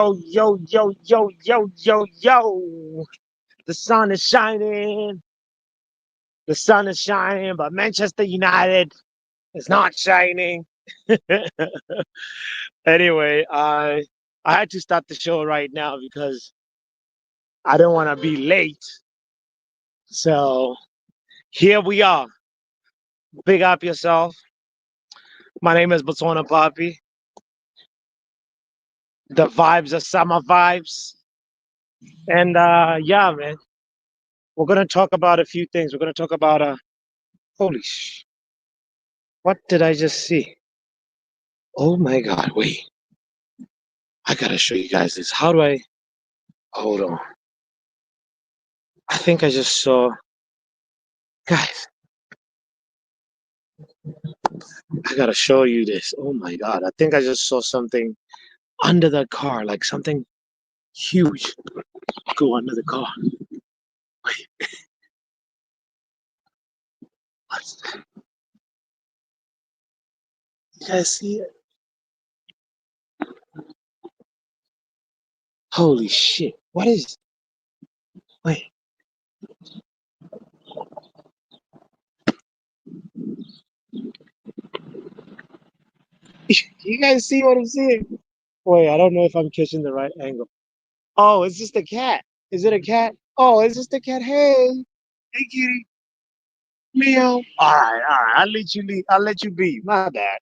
Yo, yo, yo, yo, yo, yo, yo. The sun is shining. The sun is shining, but Manchester United is not shining. Anyway, I had to start the show right now because I don't want to be late. So here we are. Big up yourself. My name is Botswana Papi. The vibes are summer vibes. And yeah, man, we're gonna talk about a few things. We're gonna talk about holy what did I just see? Oh my god, wait. I gotta show you guys this. How do I hold on? I think I just saw guys, I gotta show you this. Oh my god. I think I just saw something under the car, like something huge go under the car. Wait, what's that? You guys see it? Holy shit. What is wait, you guys see what I'm seeing? Wait, I don't know if I'm catching the right angle. Oh, it's just a cat. Is it a cat? Oh, it's just a cat. Hey. Hey kitty. Meow. All right. I'll let you leave. I'll let you be. My bad.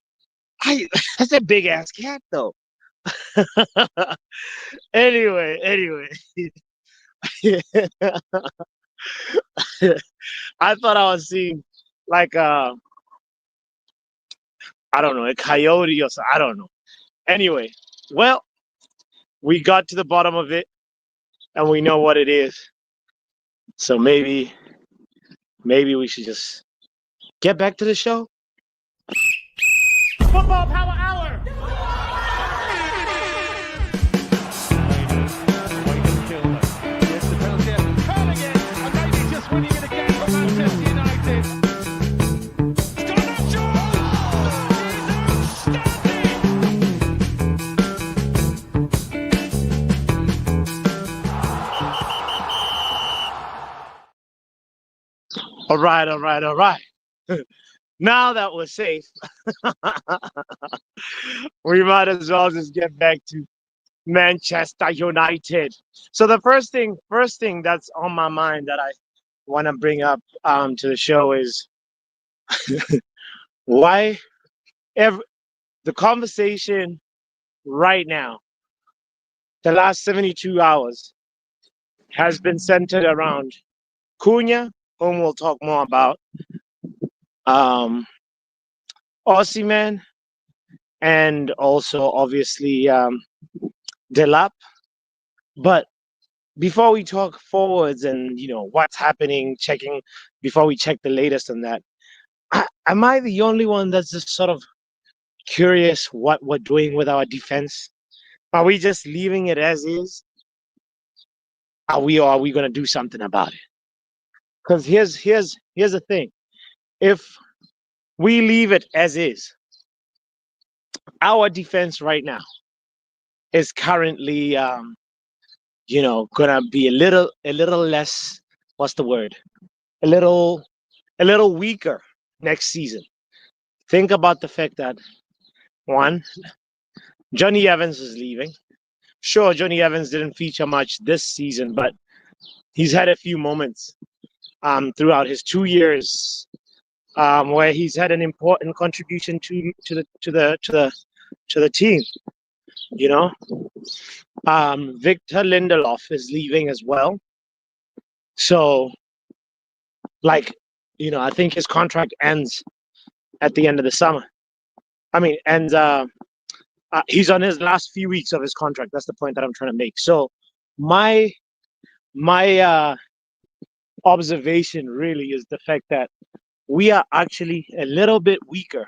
I that's a big ass cat though. anyway. I thought I was seeing like I don't know, a coyote or something. I don't know. Anyway, well, we got to the bottom of it and we know what it is. So maybe we should just get back to the show. Football Power Hour. All right. Now that we're safe, we might as well just get back to Manchester United. So the first thing that's on my mind that I want to bring up to the show is why every the conversation right now, the last 72 hours, has been centered around Cunha, whom we'll talk more about, um, Aussie man, and also obviously Delap. But before we talk forwards and what's happening, checking before we check the latest on that, am I the only one that's just sort of curious what we're doing with our defense? Are we just leaving it as is? Are we going to do something about it? Because here's the thing: if we leave it as is, our defense right now is currently, gonna be a little less. What's the word? A little, a little weaker next season. Think about the fact that one, Johnny Evans is leaving. Sure, Johnny Evans didn't feature much this season, but he's had a few moments throughout his 2 years where he's had an important contribution to the team. You know, Victor Lindelof is leaving as well. So, like, I think his contract ends at the end of the summer. I mean, and he's on his last few weeks of his contract. That's the point that I'm trying to make. So, my my observation really is the fact that we are actually a little bit weaker.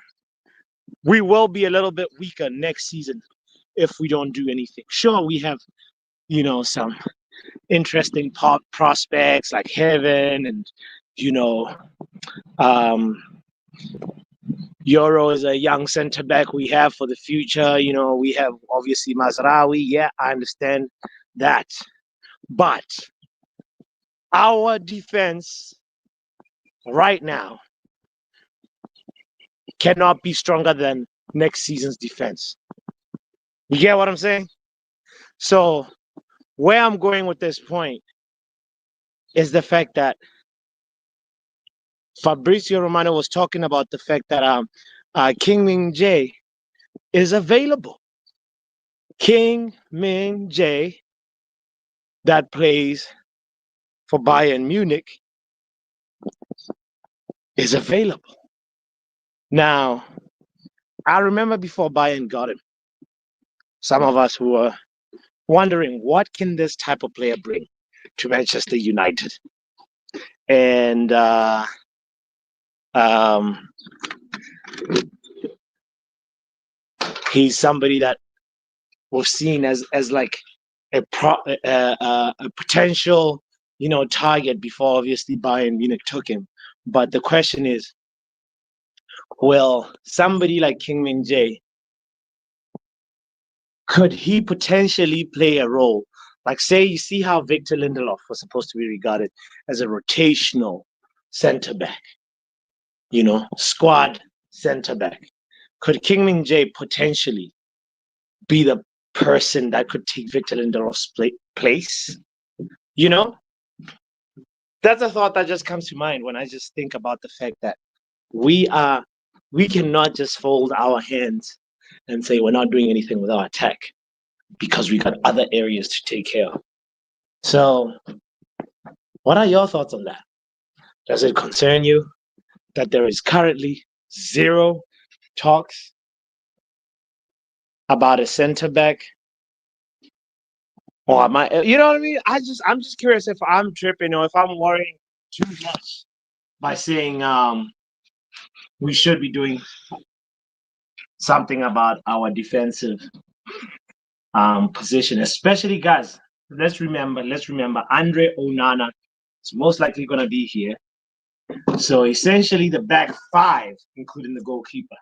We will be a little bit weaker next season if we don't do anything. Sure, we have some interesting prospects like Heaven and you know um, Euro is a young center back we have for the future. We have obviously Mazraoui. Yeah, I understand that. But our defense right now cannot be stronger than next season's defense. You get what I'm saying? So where I'm going with this point is the fact that Fabrizio Romano was talking about the fact that King Min-jae is available. King Min-jae that plays for Bayern Munich is available. Now, I remember before Bayern got him, some of us who were wondering what can this type of player bring to Manchester United. And he's somebody that was seen as like a potential, target before obviously Bayern Munich took him. But the question is, will somebody like King Min-jae, could he potentially play a role? Like, say, you see how Victor Lindelof was supposed to be regarded as a rotational center back, squad center back. Could King Min-jae potentially be the person that could take Victor Lindelof's place? That's a thought that just comes to mind when I just think about the fact that we cannot just fold our hands and say we're not doing anything with our attack because we got other areas to take care of. So, what are your thoughts on that? Does it concern you that there is currently zero talks about a center back? Or am I, you know what I mean? I'm just curious if I'm tripping or if I'm worrying too much by saying we should be doing something about our defensive position, especially guys. Let's remember, Andre Onana is most likely going to be here. So essentially, the back five, including the goalkeeper,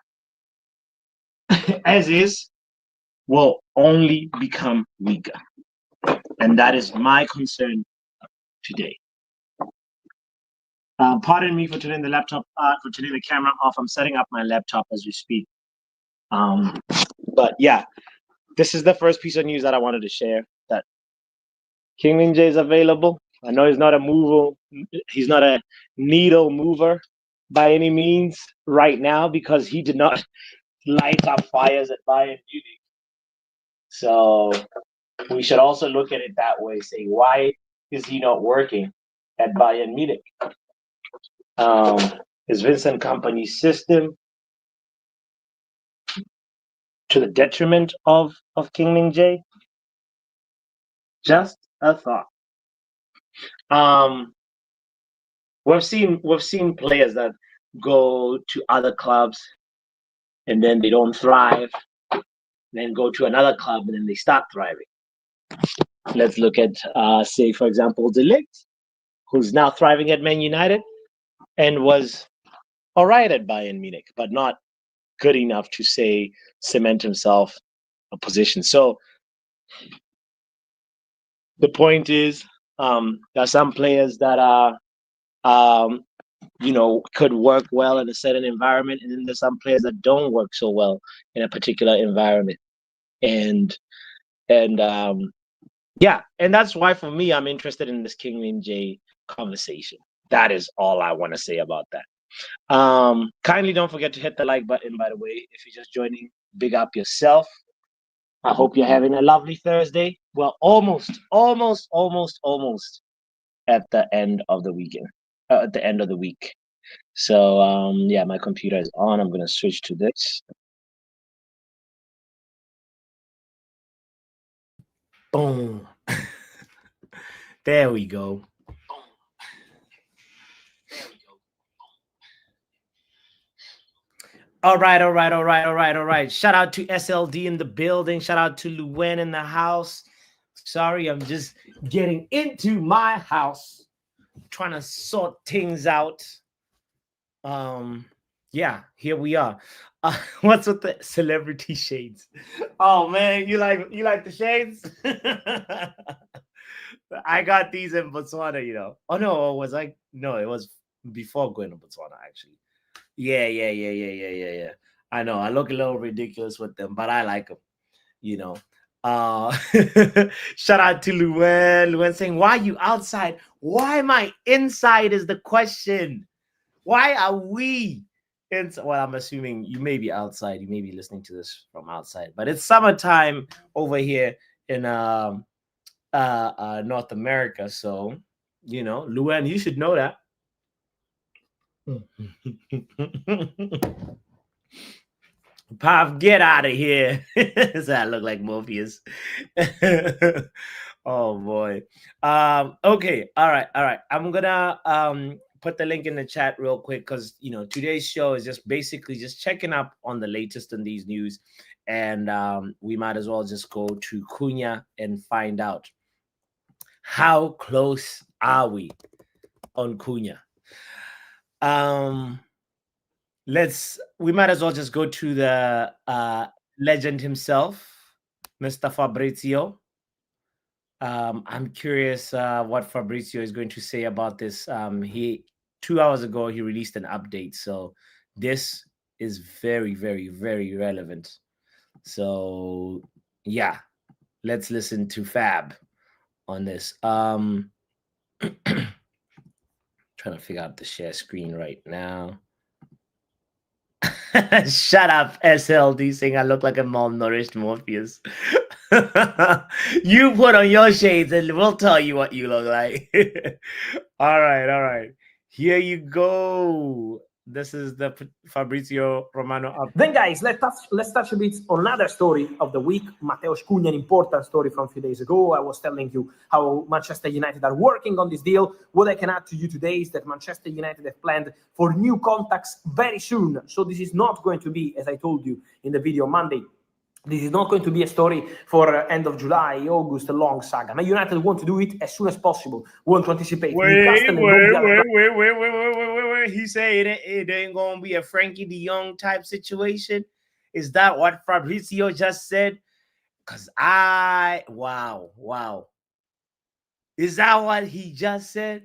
as is, will only become weaker, and that is my concern today. Pardon me for turning the camera off. I'm setting up my laptop as we speak. But yeah, this is the first piece of news that I wanted to share. That King Min-jae is available. I know he's not a needle mover by any means right now because he did not light up fires at Bayern Munich. So we should also look at it that way, say, why is he not working at Bayern Munich? Is Vincent Kompany's system to the detriment of King Min-jae? Just a thought. We've seen players that go to other clubs and then they don't thrive, then go to another club and then they start thriving. Let's look at, say, for example, De Ligt, who's now thriving at Man United and was all right at Bayern Munich, but not good enough to, say, cement himself a position. So the point is, there are some players that are, could work well in a certain environment, and then there's some players that don't work so well in a particular environment. And yeah, and that's why for me, I'm interested in this King Min-jae conversation. That is all I want to say about that. Kindly don't forget to hit the like button, by the way. If you're just joining, big up yourself. I hope you're having a lovely Thursday. Well, almost at the end of the weekend, at the end of the week. So, yeah, my computer is on. I'm going to switch to this. Boom. There we go. All right. Shout out to SLD in the building. Shout out to Luen in the house. Sorry, I'm just getting into my house, trying to sort things out. Yeah, here we are. What's with the celebrity shades? Oh man, you like the shades? I got these in Botswana, you know. Oh no, was I? No, it was before going to Botswana actually. Yeah, yeah, yeah, yeah, yeah, yeah, yeah. I know I look a little ridiculous with them, but I like them, you know. Uh Shout out to Luen. Luen saying, "Why you outside? Why am I inside?" Is the question. Why are we inside? Well, I'm assuming you may be outside. You may be listening to this from outside, but it's summertime over here in North America. So, you know, Luan, you should know that. Pop, get out of here. Does that look like Morpheus? Oh boy. Okay, all right. I'm gonna put the link in the chat real quick because you know today's show is just basically just checking up on the latest in these news, and we might as well just go to Cunha and find out how close are we on Cunha. Um, we might as well just go to the legend himself, Mr. Fabrizio. I'm curious what Fabrizio is going to say about this. He 2 hours ago he released an update, so this is very, very, very relevant. So yeah, let's listen to Fab on this. Trying to figure out the share screen right now. Shut up, SLD, saying I look like a malnourished Morpheus. You put on your shades and we'll tell you what you look like. All right, all right. Here you go. This is the Fabrizio Romano up. Then, guys, let's touch a bit on another story of the week. Mateusz Cunha, an important story from a few days ago. I was telling you how Manchester United are working on this deal. What I can add to you today is that Manchester United have planned for new contacts very soon. So this is not going to be, as I told you in the video Monday, this is not going to be a story for end of July, August, a long saga. Man United want to do it as soon as possible. Want to anticipate Newcastle and wait. He said it ain't gonna be a Frankie De Jong type situation. Is that what Fabrizio just said? Cause wow. Is that what he just said?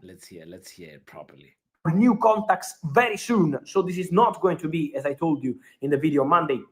Let's hear it properly. New contacts very soon. So this is not going to be, as I told you in the video Monday,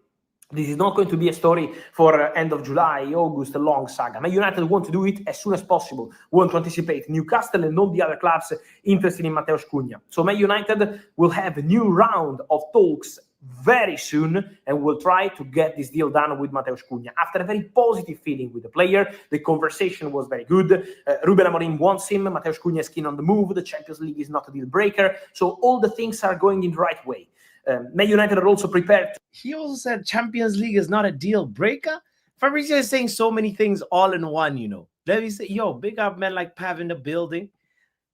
this is not going to be a story for end of July, August, a long saga. Man United want to do it as soon as possible. Want to anticipate Newcastle and all the other clubs interested in Mateusz Cunha. So Man United will have a new round of talks very soon and will try to get this deal done with Mateusz Cunha. After a very positive feeling with the player, the conversation was very good. Ruben Amorim wants him. Mateusz Cunha is keen on the move. The Champions League is not a deal breaker. So all the things are going in the right way. Man United are also prepared. He also said Champions League is not a deal breaker. Fabrizio is saying so many things all in one, you know. Let me say, yo, big up men like Pav in the building.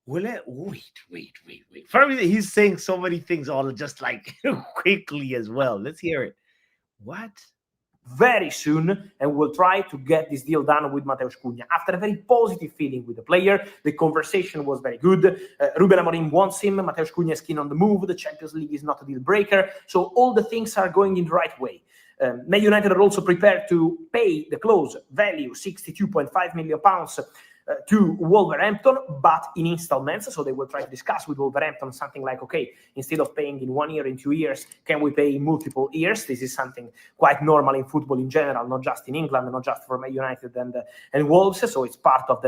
Will it wait. Fabrizio, he's saying so many things all just like quickly as well. Let's hear it. What? Very soon and will try to get this deal done with Mateusz Cunha. After a very positive feeling with the player, the conversation was very good. Ruben Amorim wants him. Mateusz Cunha is keen on the move. The Champions League is not a deal breaker. So all the things are going in the right way. Man United are also prepared to pay the close value, £62.5 million, to Wolverhampton, but in installments. So they will try to discuss with Wolverhampton something like, okay, instead of paying in 1 year, in 2 years, can we pay in multiple years? This is something quite normal in football in general, not just in England, not just for Man United and Wolves. So it's part of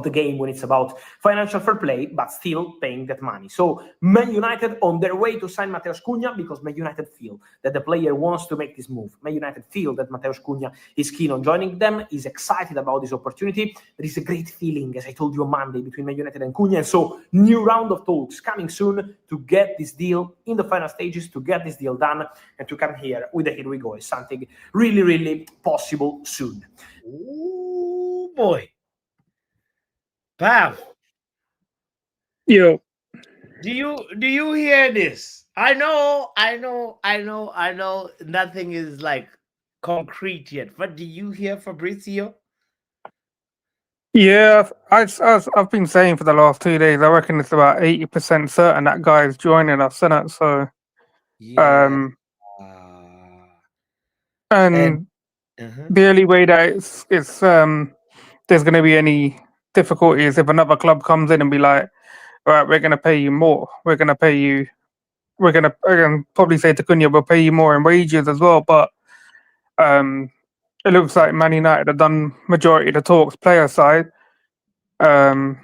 the game when it's about financial fair play, but still paying that money. So Man United on their way to sign Mateusz Cunha because Man United feel that the player wants to make this move. Man United feel that Mateusz Cunha is keen on joining them, is excited about this opportunity. There is a great feeling, as I told you on Monday, between Man United and Cunha. And so new round of talks coming soon to get this deal in the final stages, to get this deal done, and to come here with a here we go. It's something really, really possible soon. Ooh, boy. Pav, Yo, do you hear this? I know. Nothing is like concrete yet, but do you hear Fabrizio? Yeah, I've been saying for the last 2 days. I reckon it's about 80% certain that guy's joining us, isn't it? So, Yeah. um, And and uh-huh. the only way that it's there's going to be any difficulty is if another club comes in and be like, all right, we're going to pay you more. We're going to pay you. We're gonna probably say to Cunha, we'll pay you more in wages as well. But um, it looks like Man United have done majority of the talks player side. Um,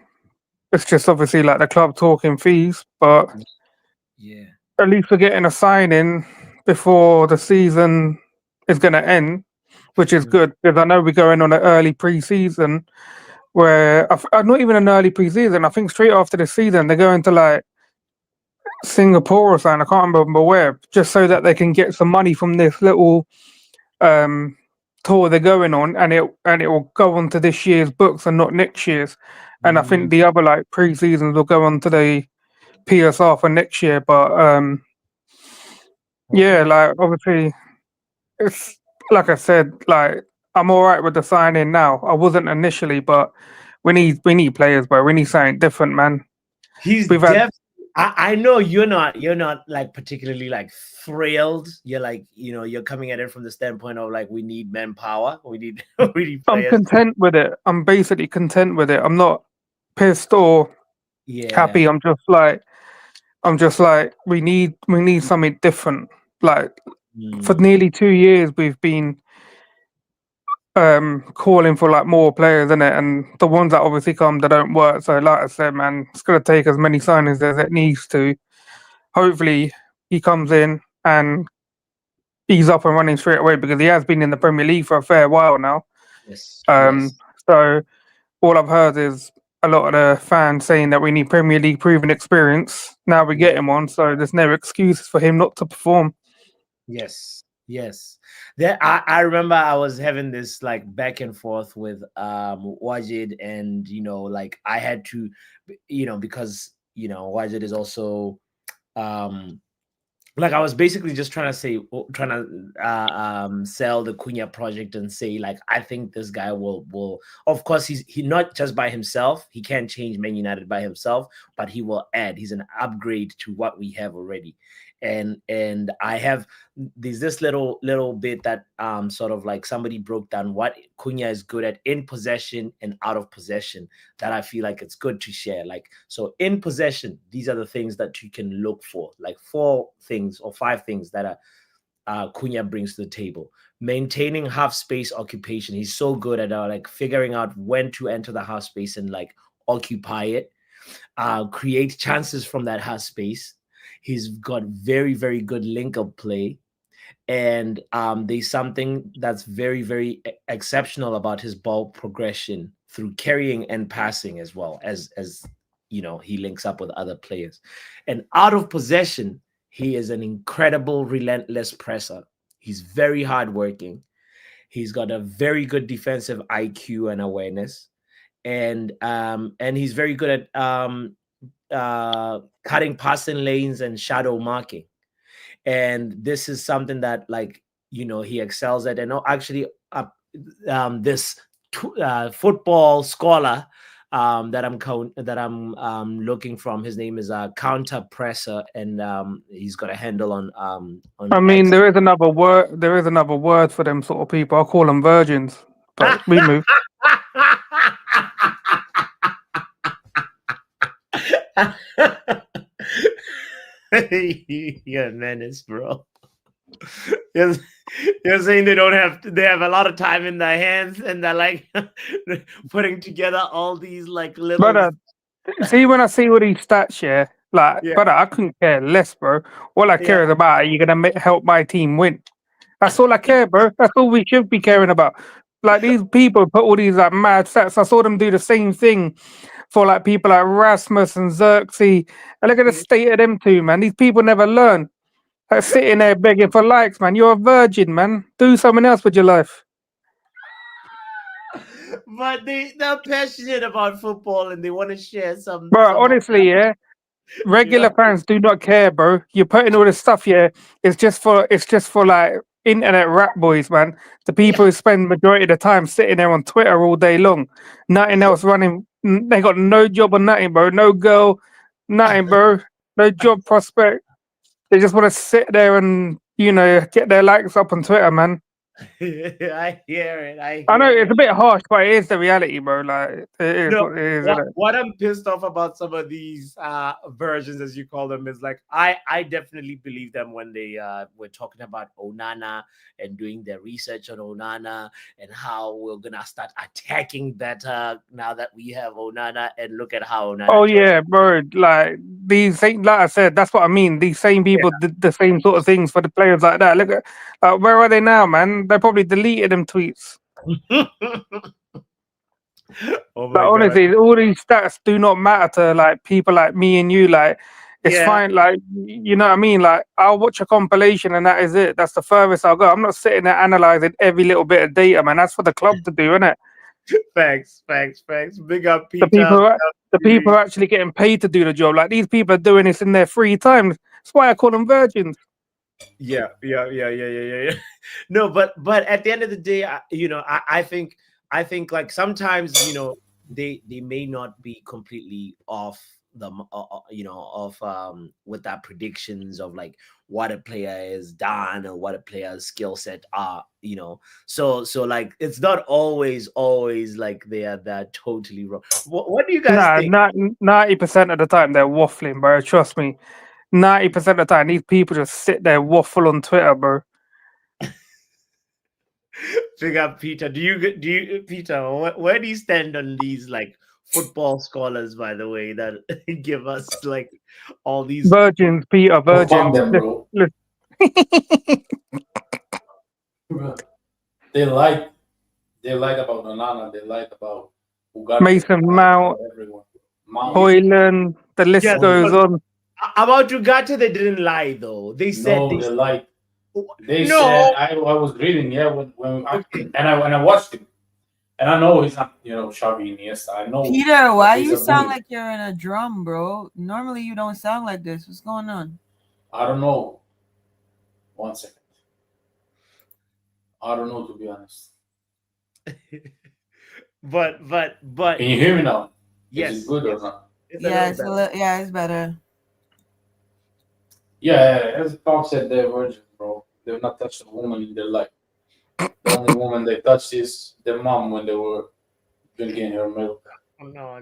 it's just obviously like the club talking fees, but Yeah. at least we're getting a signing before the season is going to end, which is Mm. good because I know we're going on an early pre-season where not even an early pre-season. I think straight after the season they're going to like Singapore or something. I can't remember where, just so that they can get some money from this little um, tour they're going on, and it will go on to this year's books and not next year's. And I think Mm. the other like pre-seasons will go on to the PSR for next year. But yeah, Okay. like obviously it's like I said, like I'm all right with the signing now. I wasn't initially, but we need players, bro. We need something different, man. He's We've had def I know you're not like particularly like thrilled. You're like, you're coming at it from the standpoint of like we need manpower. We need we need I'm players. content with it. I'm basically content with it. I'm not pissed or Yeah. happy. I'm just like we need something different. Like for Mm. nearly 2 years we've been calling for like more players in it, and the ones that obviously come they don't work. So like I said, man, it's gonna take as many signings as it needs to. Hopefully he comes in and he's up and running straight away because he has been in the Premier League for a fair while now. Yes. Um Yes. so all I've heard is a lot of the fans saying that we need Premier League proven experience. Now we Yeah. get him on, so there's no excuse for him not to perform. Yes. Yes. There I remember I was having this like back and forth with Wajid, and like I had to, because Wajid is also um like I was basically just trying to sell the Cunha project and say like I think this guy will of course he not just by himself, he can't change Man United by himself, but he will add, he's an upgrade to what we have already. And I have there's this little bit that sort of like somebody broke down what Cunha is good at in possession and out of possession, that I feel like it's good to share. Like, so in possession, these are the things that you can look for, like 4 things or 5 things that Cunha brings to the table. Maintaining half space occupation. He's so good at like figuring out when to enter the half space and like occupy it. Create chances from that half space. He's got very, very good link up play. And there's something that's very, very exceptional about his ball progression through carrying and passing, as well as he links up with other players. And out of possession, he is an incredible relentless presser. He's very hardworking. He's got a very good defensive IQ and awareness, and he's very good at cutting passing lanes and shadow marking. And this is something that like he excels at. And actually this football scholar that I'm looking from, his name is Counter Presser, and he's got a handle on I mean, X. there is another word. There is another word for them sort of people. I call them virgins, but we move. You're a menace, bro. You're, you're saying they have a lot of time in their hands, and they're like putting together all these like But little. see, when I see all these stats, yeah, like, Yeah. but I couldn't care less, bro. All I care Yeah. is about are you gonna help my team win? That's all I care, bro. That's all we should be caring about. Like these people put all these like mad stats. I saw them do the same thing for like people like Rasmus and Xerxes. And look at the state of them two, man. These people never learn. Like sitting there begging for likes, man. You're a virgin, man. Do something else with your life. But they're passionate about football, and they want to share Bro, some of honestly, yeah. you know Regular fans do not care, bro. You're putting all this stuff here. It's just for like internet rat boys, man. The people who spend majority of the time sitting there on Twitter all day long, nothing else running. They got no job or nothing, bro. No girl, nothing, bro. No job prospect. They just want to sit there and get their likes up on Twitter, man. I hear it. I know hear it's a bit harsh, but it is the reality, bro. Like it is No, what it is, what, isn't it? what I'm pissed off about some of these versions, as you call them, is like I definitely believe them when they were talking about Onana and doing their research on Onana and how we're gonna start attacking better now that we have Onana, and look at how Onana Oh turned. yeah, bro. Like these same, like I said, that's what I mean. These same people did the same sort of things for the players like that. Look at where are they now, man? They probably deleted them tweets. Oh Like my god. honestly, all these stats do not matter to like people like me and you. Like it's Yeah. fine. Like you know what I mean. Like I'll watch a compilation and that is it. That's the furthest I'll go. I'm not sitting there analyzing every little bit of data, man. That's for the club to do, isn't it? Facts. Big up The Peter. people, the people are actually getting paid to do the job. Like these people are doing this in their free time. That's why I call them virgins. Yeah. No, but at the end of the day, I think like sometimes they may not be completely off with that predictions of like what a player is done or what a player's skill set are, so like it's not always like they're totally wrong. What do you guys Nah, think? not 90% of the time they're waffling, bro. Trust me. 90% of the time, these people just sit there waffle on Twitter, bro. Figure out Peter. Do you Peter? Where do you stand on these like football scholars? By the way, that give us like all these. Virgins, Peter, Well, fuck virgins. them, bro. They like about Onana. They like about Ugarte. Mason they like Mount, about everyone. Mount. Hoyland, the list Yes, goes on. About Ugarte, they didn't lie though. They said No, they like. They No. said I was reading and I watched him, and I know he's not Xavi Iniesta. I know. Peter, why he's you a sound bully. like you're in a drum, bro? Normally you don't sound like this. What's going on? I don't know. 1 second. I don't know, to be honest. but Can you hear me now? yes, Is it good or not? it's a Yeah, little better. it's better. Yeah, as Paul said, they're virgins, bro. They've not touched a woman in their life. The only woman they touched is their mom when they were drinking her milk. No.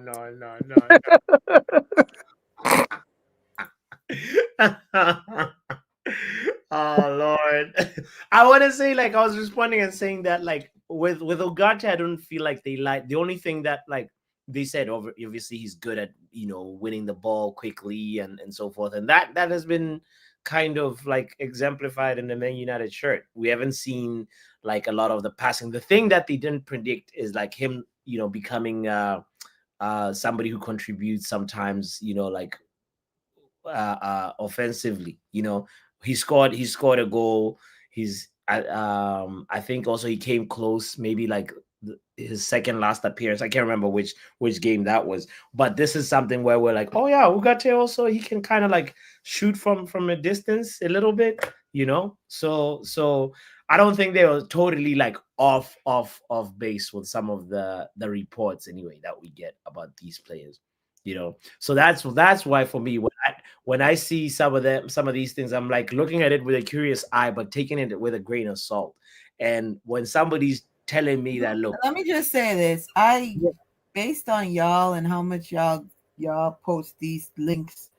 Oh Lord. I want to say, like, I was responding and saying that like with Ugarte, I don't feel like they like the only thing that like they said obviously he's good at winning the ball quickly and so forth, and that has been kind of like exemplified in the Man United shirt. We haven't seen like a lot of the passing. The thing that they didn't predict is like him becoming somebody who contributes sometimes like offensively. He scored a goal. He's I think also he came close, maybe like his second last appearance. I can't remember which game that was, but this is something where we're like, oh yeah, Ugarte also, he can kind of like shoot from a distance a little bit, so I don't think they were totally like off base with some of the reports anyway that we get about these players. So that's why for me, when I see some of these things, I'm like looking at it with a curious eye, but taking it with a grain of salt. And when somebody's telling me that, look, Let me just say this. Based on y'all and how much y'all post these links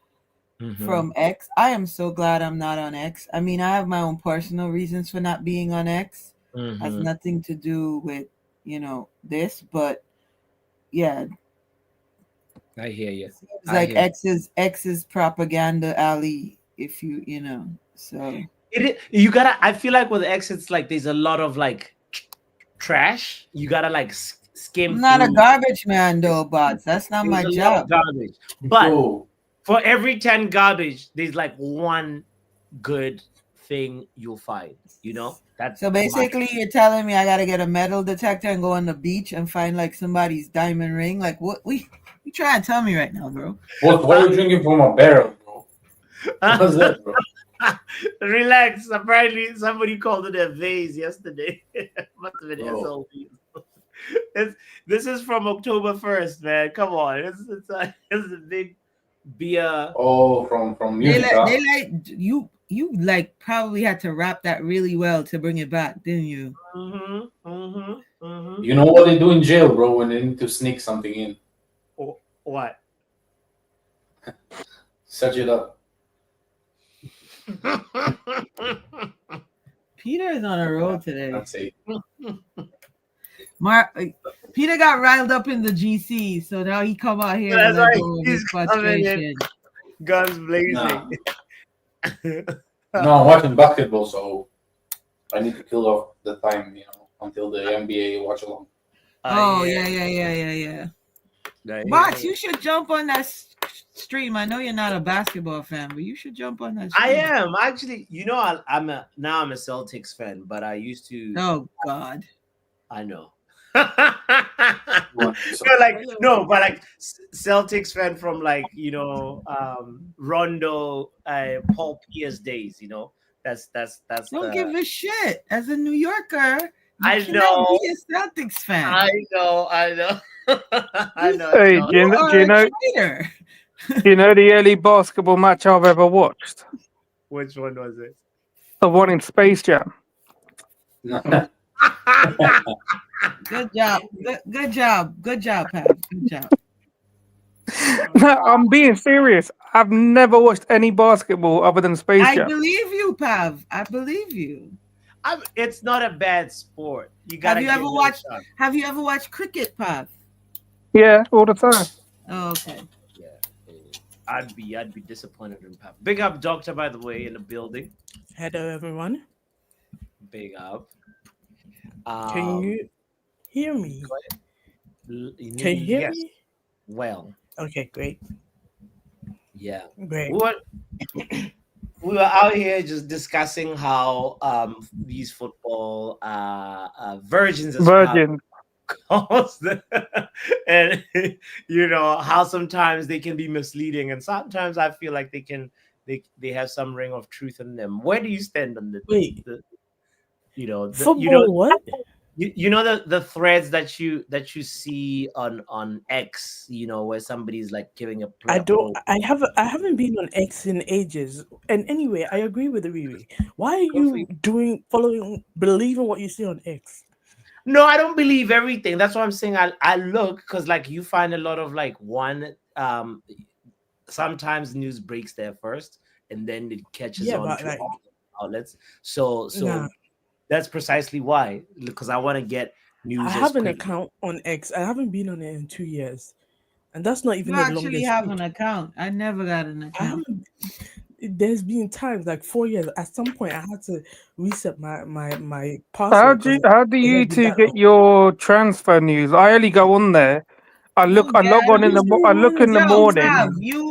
from X, I am so glad I'm not on X. I mean, I have my own personal reasons for not being on X. Has nothing to do with this, but yeah, I hear you. It's like X's propaganda alley, if so. You gotta. I feel like with X, it's like there's a lot of like trash. You gotta like skim. I'm not a garbage man though, bots. That's not my job. Garbage, but for every 10 garbage, there's like one good thing you'll find. That's so basically you're telling me I gotta get a metal detector and go on the beach and find like somebody's diamond ring. Like what you trying to tell me right now, bro? Why are you drinking from a barrel, bro? What's that, bro? Relax. Apparently, somebody called it a vase yesterday. Must have been Oh. SLB. This is from October 1st, man. Come on. It's a big beer. Oh, from They Munich, like huh? they like you like probably had to wrap that really well to bring it back, didn't you? You know what they do in jail, bro, when they need to sneak something in? What? Search it up. Peter is on a roll today. That's it. Peter got riled up in the GC, so now he come out here That's and let right. go of He's his coming in. frustration. Guns blazing. Nah. No, I'm watching basketball, so I need to kill off the time, until the NBA watch along. Oh yeah. Box, you should jump on that stream. I know you're not a basketball fan, but you should jump on that stream. I am actually. I'm a Celtics fan, but I used to. Oh God. I know. What? but like Celtics fan from Rondo, Paul Pierce days. That's Don't give a shit. As a New Yorker, I cannot know. be a Celtics fan. I know. I know. Hey, do you know? Traitor. Do you know the early basketball match I've ever watched? Which one was it? The one in Space Jam. Good job. Good job. Good job, Pat. Good job. No, I'm being serious. I've never watched any basketball other than Space I Jam. believe you, Pav. I believe you. It's not a bad sport. Have you ever watched cricket, Pav? Yeah, all the time. Oh, okay. Yeah. I'd be disappointed in Pav. Big up Doctor, by the way, in the building. Hello, everyone. Big up. Can you hear me? Can you hear me? Well. Okay, great. Yeah. Great. We were out here just discussing how these football virgins and how sometimes they can be misleading, and sometimes I feel like they have some ring of truth in them. Where do you stand on football? What? The threads that you see on X, where somebody's like giving a I haven't been on X in ages. And anyway, I agree with Riri. Why are you believing what you see on X? No, I don't believe everything. That's what I'm saying. I look, because you find a lot of sometimes news breaks there first and then it catches on to outlets. So nah. That's precisely why, because I want to get news. I have an account on X. I haven't been on it in 2 years, and that's not even you the longest. Actually, have an account. I never got an account. There's been times 4 years. At some point, I had to reset my password. How do you two get your transfer news? I only go on there. I log on in the morning.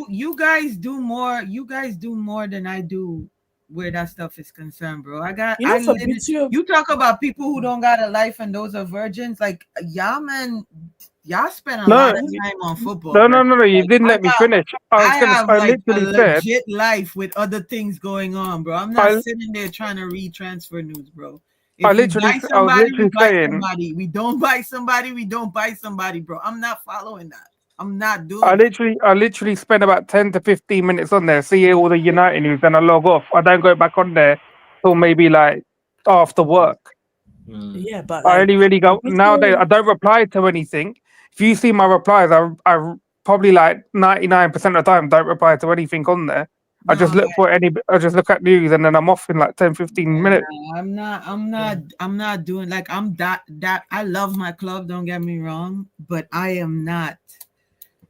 You guys do more. You guys do more than I do where that stuff is concerned, bro. You talk about people who don't got a life and those are virgins. Like y'all, man, y'all spend a lot of time on football. No. You didn't let me finish. I have a legit life with other things going on, bro. I'm not sitting there trying to read transfer news, bro. If we buy somebody, we buy somebody. We don't buy somebody, we don't buy somebody, bro. I'm not following that. I'm not doing I literally spend about 10 to 15 minutes on there, see all the United news, and I log off. I don't go back on there till maybe after work. Yeah, but I only really go nowadays. I don't reply to anything. If you see my replies, I probably 99% of the time don't reply to anything on there. I just look at news and then I'm off in 10, 15 minutes. I'm not doing that. I love my club, don't get me wrong, but I am not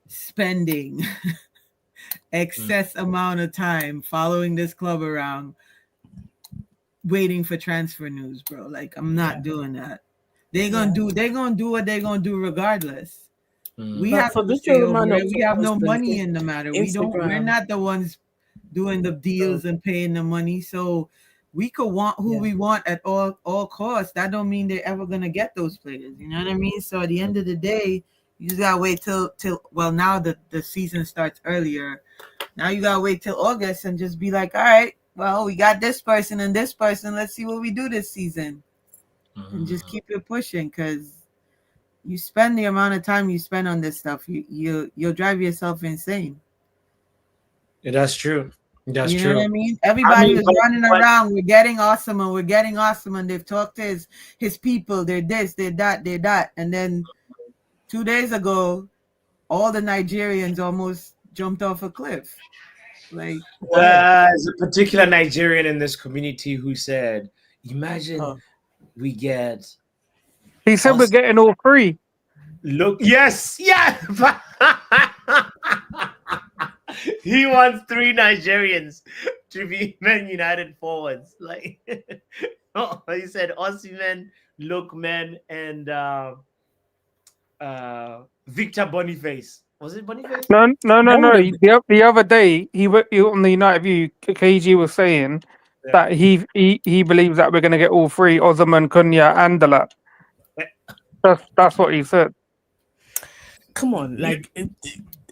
spending excess amount of time following this club around waiting for transfer news, bro. I'm not doing that. They're gonna do what they're gonna do regardless. We have no money in the matter. We're not the ones doing the deals and paying the money, so we could want who we want at all costs. That don't mean they're ever gonna get those players. You know what I mean? So at the end of the day, you just gotta wait till now that the season starts earlier. Now you gotta wait till August and just be like, all right, well, we got this person and this person. Let's see what we do this season, and just keep it pushing. Because you spend the amount of time you spend on this stuff, you'll drive yourself insane. Yeah, that's true. That's You know true. what I mean? Everybody was but- running around. We're getting awesome, and we're getting awesome, and they've talked to his people. They're this, they're that, and then 2 days ago, all the Nigerians almost jumped off a cliff. Like, There's a particular Nigerian in this community who said, "Imagine Oh. we get He said we're Us- getting all three. look." Yes, yeah. He wants 3 Nigerians to be Man United forwards. Like, he said, Osimhen, Lookman, and Victor Boniface. Was it Boniface? No. That would have The other day, he on the United View, KG was saying Yeah. that he believes that we're going to get all three: Osimhen, Cunha, and Delap. That's what he said. come on, like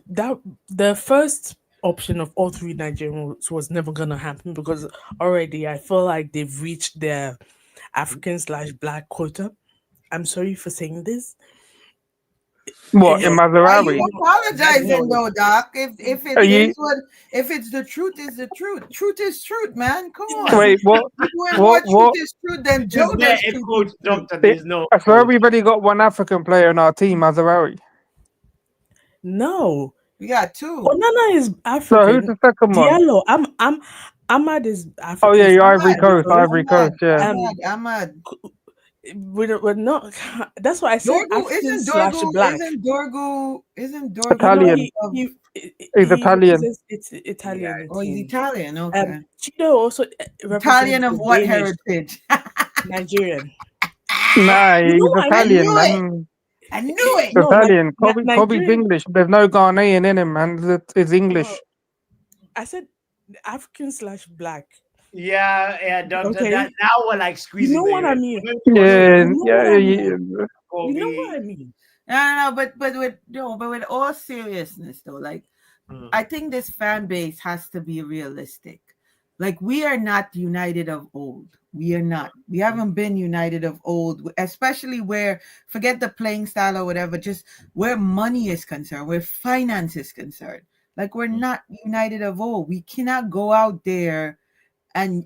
that. The first option of all 3 Nigerians was never gonna happen because already I feel like they've reached their African/black quota. I'm sorry for saying this. What in Yeah. why you Maserati? apologizing though, Doc? If Are it you- is what, if it's the truth, is the truth. Truth is truth, man. Come on. Wait, what? If you ain't what- more what- truth is truth, then Is Joe there does a truth quote, is truth. Doctor? There's no. I swear everybody got one African player in our team, Maserati. No, We got 2. Onana is So who's African. the second one? Diallo, Ahmad is African. Oh yeah, you Ahmad, Ivory Coast, Ivory Coast. Yeah. Ahmad. We're not. That's why I said Dorgu African isn't slash Dorgu black. isn't Dorgu Italian. He's Italian. represents- It's Italian. Oh, he's team. Italian. Okay. Chido also represents Italian of the what Danish, heritage? Nigerian. Nah, You he's know what I Italian, knew man. I knew it. No, Italian. Ni- Kobe's Nigerian- English. There's no Ghanaian in him, man. It's English. No, I said African slash black. Yeah, Doctor. Okay. Now we're like squeezing. You know what I mean? Yeah, know yeah, what I yeah. You know what I mean? No, but with all seriousness though, like I think this fan base has to be realistic. Like we are not United of old. We are not. We haven't been United of old, especially where forget the playing style or whatever, just where money is concerned, where finance is concerned. Like we're not United of old. We cannot go out there and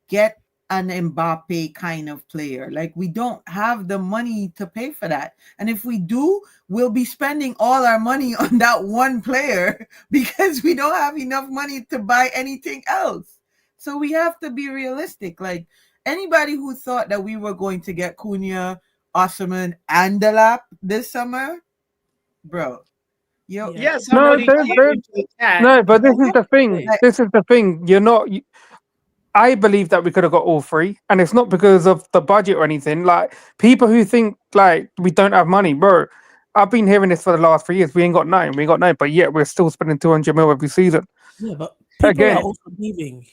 get an Mbappe kind of player. Like we don't have the money to pay for that. And if we do, we'll be spending all our money on that one player because we don't have enough money to buy anything else. So we have to be realistic. Like anybody who thought that we were going to get Cunha, Osimhen, and Delap this summer, bro. Yo, Yeah. somebody there's- came there's- into the chat. No, but this is the thing. Like- This is the thing. You're not. I believe that we could have got all three, and it's not because of the budget or anything. Like people who think like we don't have money, bro. I've been hearing this for the last 3 years. We ain't got 9. We ain't got 9, but yet we're still spending 200 mil every season. Yeah, but people Again. are also leaving.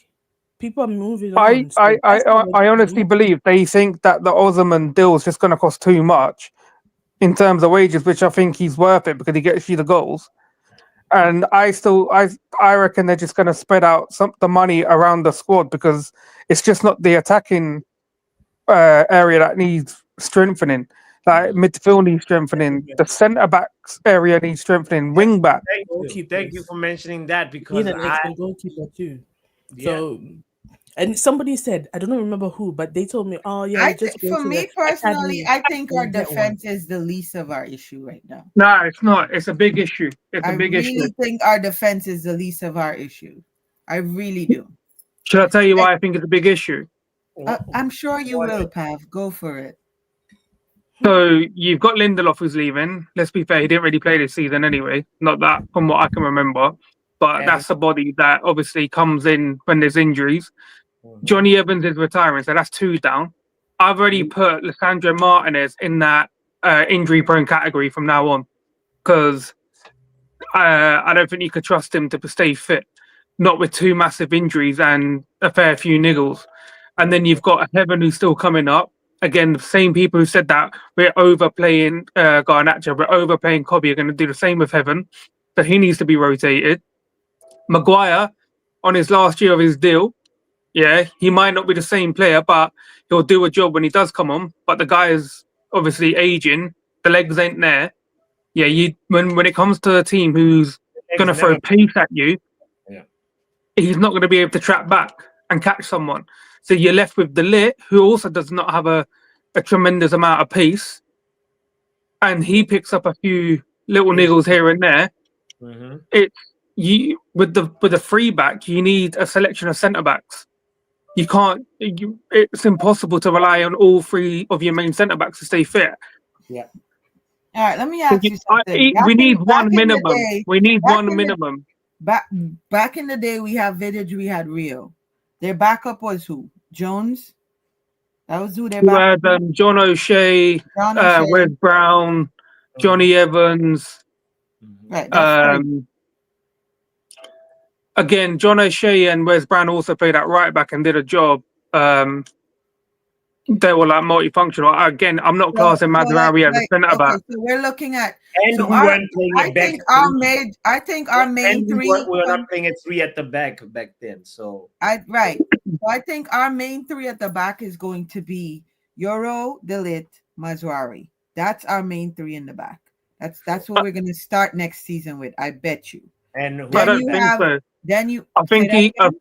People are moving on. I so that's not I honestly believe they think that the Osimhen deal is just going to cost too much in terms of wages, which I think he's worth it because he gets you the goals. And I reckon they're just going to spread out the money around the squad because it's just not the attacking area that needs strengthening. Like midfield needs strengthening, the centre backs area needs strengthening, wing back. Thank you for mentioning that Need because an excellent goalkeeper too. yeah. So, and somebody said, I don't remember who, but they told me, oh yeah, just go for to me the personally, academy I think our and get one. defense is the least of our issue right now. No, it's not. It's a big issue. It's a I big really issue. think our defense is the least of our issue. I really do. Should I tell you why I think it's a big issue? I'm sure you will, Pav. Go for it. So you've got Lindelof who's leaving. Let's be fair, he didn't really play this season anyway. Not that from what I can remember. But Yeah. that's a body that obviously comes in when there's injuries. Johnny Evans is retiring, so that's 2 down. I've already put Lissandro Martinez in that injury-prone category from now on because I don't think you could trust him to stay fit, not with 2 massive injuries and a fair few niggles. And then you've got Heaven who's still coming up. Again, the same people who said that we're overplaying Garnacho, we're overplaying Kobe are going to do the same with Heaven. So he needs to be rotated. Maguire, on his last year of his deal. Yeah, he might not be the same player, but he'll do a job when he does come on. But the guy is obviously aging. The legs ain't there. Yeah, when it comes to a team who's going to throw pace at you, he's not going to be able to trap back and catch someone. So you're left with the Lit, who also does not have a tremendous amount of pace, and he picks up a few little niggles here and there. It's you with the free back. You need a selection of centre backs. You can't. It's impossible to rely on all three of your main centre backs to stay fit. Yeah. All right. Let me ask you something. We need one minimum. We need one minimum. Back in the day, we had Vidic, we had Rio. Their backup was who? Jones. That was who their backup. We had John O'Shea, Wes Brown, Johnny Evans. Right. Again, John O'Shea and Wes Brown also played at right back and did a job. They were like multifunctional. Again, I'm not classing Mazraoui as a centre back. So we're looking at. And we weren't playing it back. I think our main three. We were not playing a three at the back then. So So I think our main three at the back is going to be Yoro, De Ligt, Mazraoui. That's our main three in the back. That's what we're going to start next season with. I bet you. And I don't think so.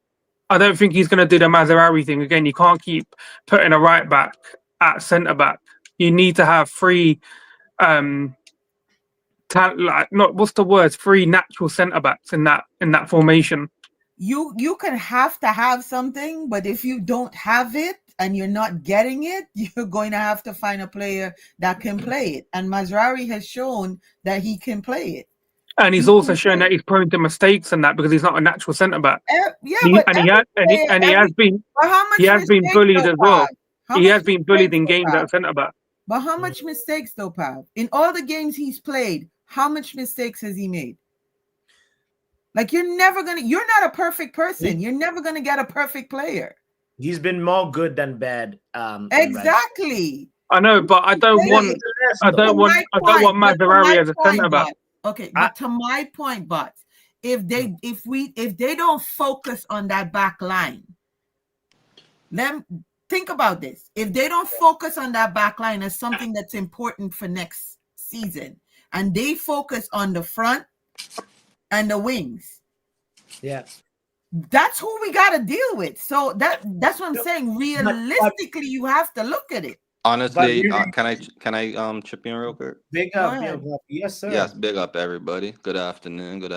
I don't think he's going to do the Mazraoui thing again. You can't keep putting a right back at centre back. You need to have three, three natural centre backs in that formation. You can have to have something, but if you don't have it and you're not getting it, you're going to have to find a player that can play it. And Mazraoui has shown that he can play it. And he's also shown that he's prone to mistakes and that because he's not a natural centre back. He has been bullied as well. He has been bullied in games at centre back. But how much mistakes though, Pav? In all the games he's played, how much mistakes has he made? Like you're not a perfect person. You're never gonna get a perfect player. He's been more good than bad. Exactly. I know, but I don't want Mazraoui as a centre back. Okay, but to my point, but if they don't focus on that back line, then think about this. If they don't focus on that back line as something that's important for next season, and they focus on the front and the wings, that's who we got to deal with. So that's what I'm saying. Realistically, you have to look at it. Honestly, can I chip in real quick? Big up. Yes, sir. Yes, big up everybody. Good afternoon, good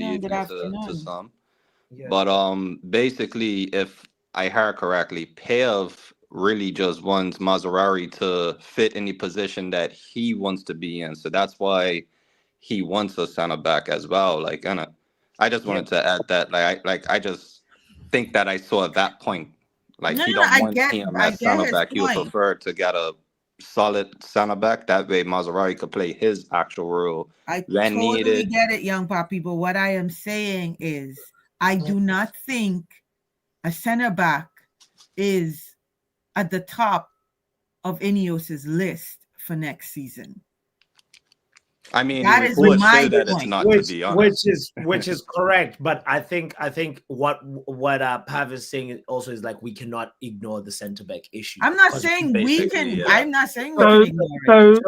evening to some. Yeah. But basically, if I heard correctly, Pav really just wants Mazraoui to fit in the position that he wants to be in. So that's why he wants a center back as well. Like, and I just wanted to add that. I just think that I saw that point. Like he don't want him as center back. He would prefer to get a solid center back. That way Mazraoui could play his actual role. I totally get it, young pop people. What I am saying is I do not think a center back is at the top of Ineos's list for next season. I mean, that is my that it's not, to be honest. which is correct, but I think what Pav is saying also is like we cannot ignore the centre back issue. I'm not saying we can. Yeah. I'm not saying we can ignore it.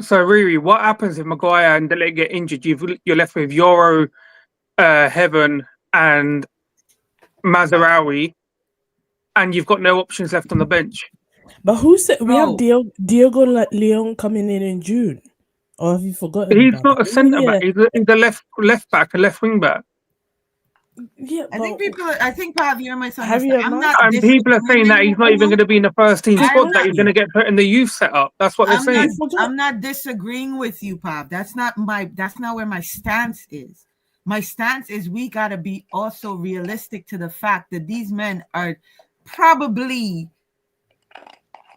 So Riri, what happens if Maguire and De Ligt get injured? You're left with Yoro, Heaven, and Mazraoui, and you've got no options left on the bench. But who said we have Diego Leon coming in June? Or have you forgotten? He's not a centre back. He's a left back, a left wing back. Yeah, I think Pav, you're my son. And people are saying that he's not even going to be in the first team squad. That he's going to get put in the youth setup. That's what they're saying. I'm not disagreeing with you, Pav. That's not where my stance is. My stance is we got to be also realistic to the fact that these men are probably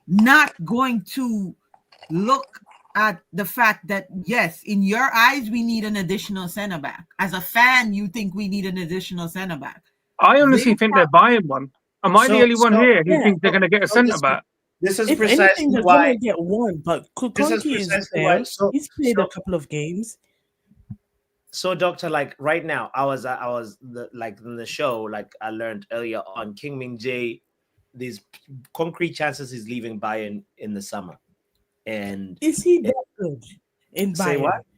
not going to look at the fact that, yes, in your eyes, we need an additional center back. As a fan, you think we need an additional center back. I honestly think they're buying one. Am I the only one here who thinks they're going to get a centre back? This is precisely why get one, but Cunha is there. He's played a couple of games. So, doctor, like right now, like in the show, like I learned earlier on, King Min-jae, there's concrete chances he's leaving Bayern in the summer. And Is he that good in say what? Bayern? Is he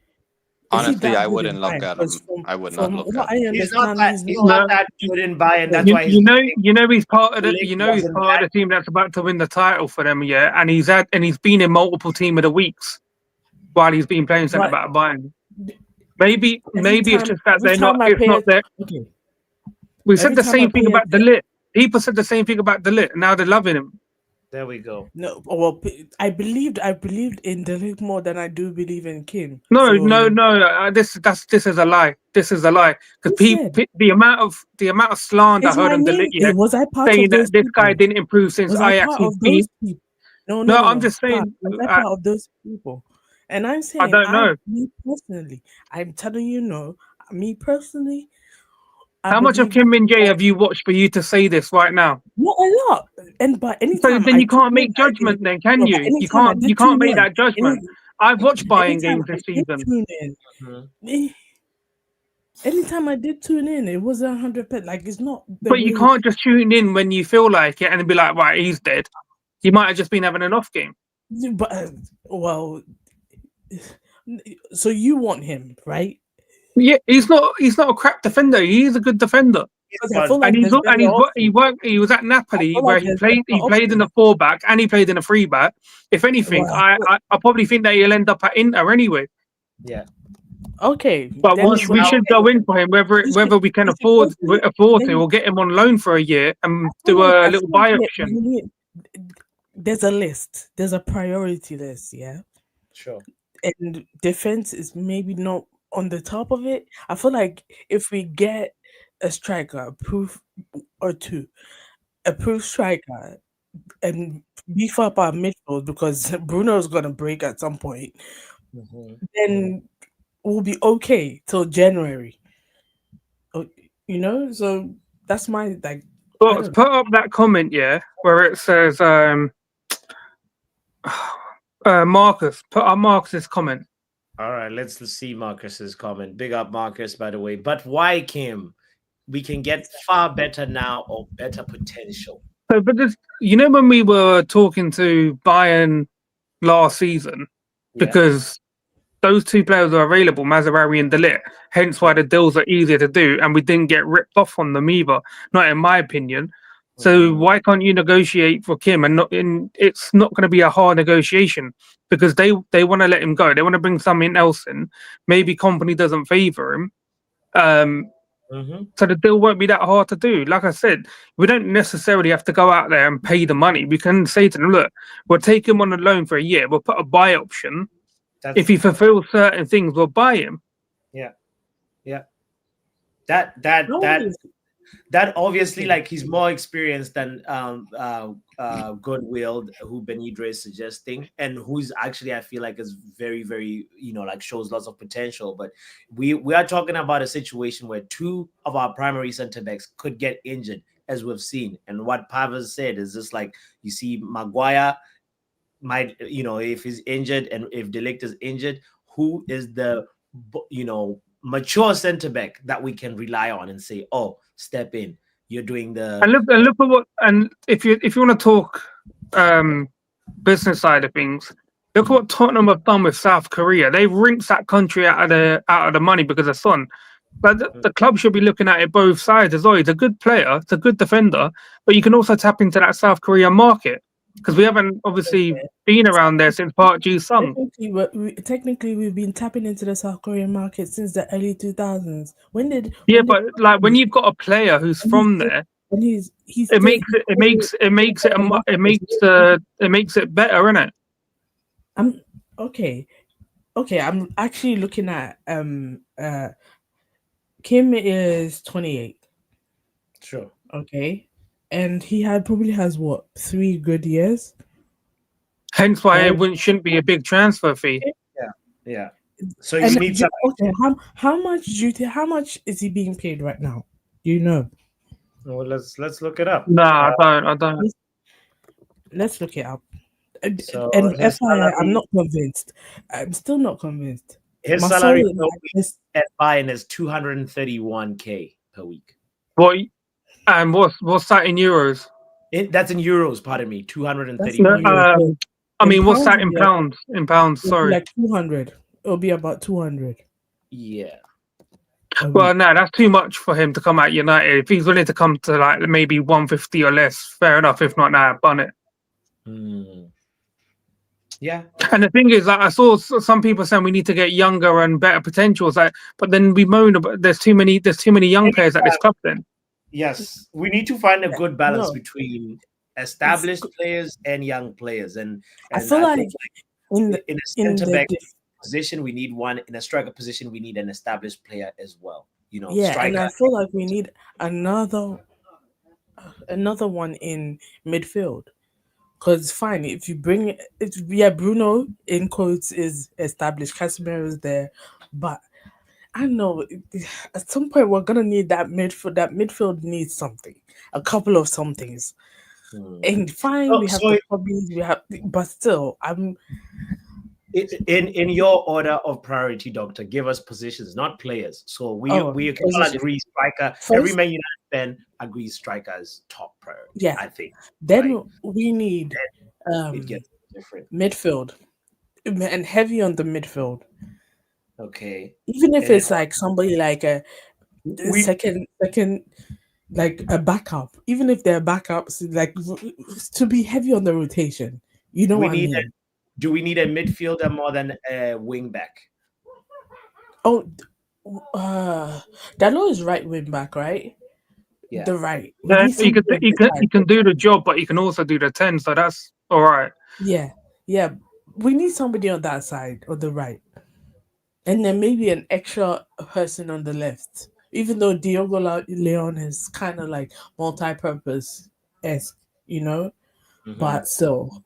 Honestly, that I good in wouldn't look Bayern? at Because him. I would not from look what at I him. He's not understand, that he's he's not. not that good in Bayern. That's You, why he's leaving. you know he's part of The the link you know he's wasn't part bad. of the team that's about to win the title for them, yeah. And he's been in multiple team of the weeks while he's been playing centre But back at Bayern. Maybe it's just that every they're not. time I It's pay not it, there. okay. We Every said the time I same thing pay about it, the lit. People said the same thing about the lit. Now they're loving him. There we go. no. Well, I believed in the league more than I do believe in Kim. No. So This is a lie. This is a lie. who Because said? the amount of slander I Is heard my on the name? lit, yeah, Was I part saying of that those this guy people? didn't improve since Was I Ajax. part He's of been. those people? No, No, no, no, I'm no. just saying. Was I part of those people? And I'm I saying, don't know. me personally, I'm telling you, no, me personally, I How much of believe Kim Min-jae have you watched for you to say this right now? not a lot. And but So anytime then I you tune can't in, make judgment then, can no, but you? anytime I You did can't tune make in, that judgment. I've watched Bayern anytime games I this did season. tune in, Mhm. anytime I did tune in, it wasn't 100%. Like it's not the But you way. can't just tune in when you feel like it and be like, right, he's dead. You might have just been having an off game. But well, so you want him, right? Yeah, he's not a crap defender. He's a good defender. Because I feel And like there's better options. he was at I Napoli feel where like there's better he played in the options. 4-back and he played in a 3-back. If anything, Well, I probably think that he'll end up at Inter anyway. Yeah. okay, But then we should go in for him whether we can afford to or get him on loan for a year and do a little buy option. There's a list. There's a priority list, yeah. Sure. And defense is maybe not on the top of it. I feel like if we get a striker, a proof striker, and beef up our midfield because Bruno's gonna break at some point, then we'll be okay till January. You know, so that's my like. But put up that comment, yeah, where it says Marcus. Put up Marcus's comment. All right, let's see Marcus's comment. Big up Marcus, by the way. But why, Kim? We can get far better now or better potential. So, but this, you know, when we were talking to Bayern last season, because those two players are available, Mazzarari and De Ligt, hence why the deals are easier to do, and we didn't get ripped off on them either, not in my opinion. So why can't you negotiate for Kim and it's not going to be a hard negotiation because they want to let him go. They want to bring something else in. Maybe company doesn't favor him. So the deal won't be that hard to do. Like I said, we don't necessarily have to go out there and pay the money. We can say to them, look, we'll take him on a loan for a year. We'll put a buy option. If he fulfills certain things, we'll buy him. Yeah. That obviously, like, he's more experienced than Goodwill, who Benidre is suggesting, and who's actually, I feel like, is very, very, like, shows lots of potential. But we are talking about a situation where two of our primary center backs could get injured, as we've seen. And what Pavel said is just like, you see Maguire might, if he's injured and if De Ligt is injured, who is the, mature center back that we can rely on and say, oh, step in. You're doing the and look at what, and if you want to talk business side of things, look at what Tottenham have done with South Korea. They've rinsed that country out of the money because of Son. But the club should be looking at it both sides as well. He's a good player, it's a good defender, but you can also tap into that South Korean market because we haven't obviously been around there since Park Ji-sung. Technically, we've been tapping into the South Korean market since the early 2000s. But when you've got a player who's from there, it makes it better, isn't it? Okay. I'm actually looking at Kim is 28. Sure. Okay. And he probably has what, 3 good years? Hence why it shouldn't be a big transfer fee. Yeah. So you need to. Okay, how much is he being paid right now? Do you know? Well, let's look it up. No, I don't. Let's look it up. So and FYI, I'm not convinced. I'm still not convinced. His salary at Bayern is 231K per week. What? And what's that in euros? That's in euros. Pardon me, No, 231. I In mean, what's pounds, that in yeah. pounds? In pounds, It'll be sorry. like 200. It'll be about 200. Yeah. Well, no, that's too much for him to come out United. If he's willing to come to like maybe 150 or less, fair enough. If not, nah, bun it. Yeah. And the thing is, like, I saw some people saying we need to get younger and better potentials. Like, but then we moan about there's too many young players at this club. Then Yes, we need to find a good balance No. between established players and young players. And I feel like in in a in center the back def- position, we need one. In a striker position, we need an established player as well. You know, yeah, striker. and I feel like we need another one in midfield. Because fine, if you bring Bruno in quotes is established, Casemiro is there, but I know at some point we're gonna need that midfield. That midfield needs something, a couple of somethings. And fine, we have the problems we have, but still, in your order of priority, Doctor, give us positions, not players. So we can all agree striker. Every Man United fan agrees striker is top priority. Yeah, I think. Then we need it gets different midfield and heavy on the midfield. Okay. Even if it's like somebody like a second, like a backup. Even if they're backups, like to be heavy on the rotation. You know what I mean? Do we need a midfielder more than a wing back? Oh, Dalot is right wing back, right? Yeah. The right. Yeah, he can do the job, but he can also do the 10. So that's all right. Yeah. We need somebody on that side, on the right, and then maybe an extra person on the left. Even though Diogo Leon is kind of like multi-purpose esque, you know, but still.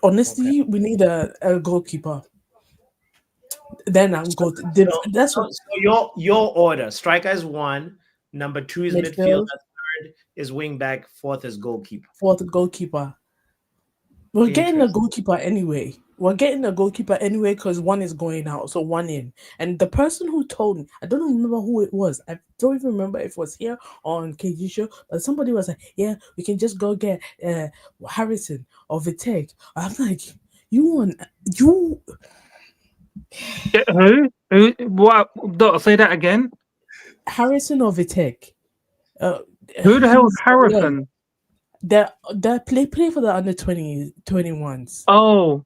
Honestly, we need a goalkeeper. Then I'm going to. That's what. So your order: striker is 1, number 2 is midfielder, 3rd is wing back, 4th is goalkeeper. 4th goalkeeper. We're getting a goalkeeper anyway. Because 1 is going out, so 1 in. And the person who told me, I don't remember who it was. I don't even remember if it was here or on KG show, but somebody was like, "Yeah, we can just go get Harrison or Vitek." I'm like, you. Who? What? Say that again. Harrison or Vitek? Who the hell is Harrison? They play for the under 21s. Oh.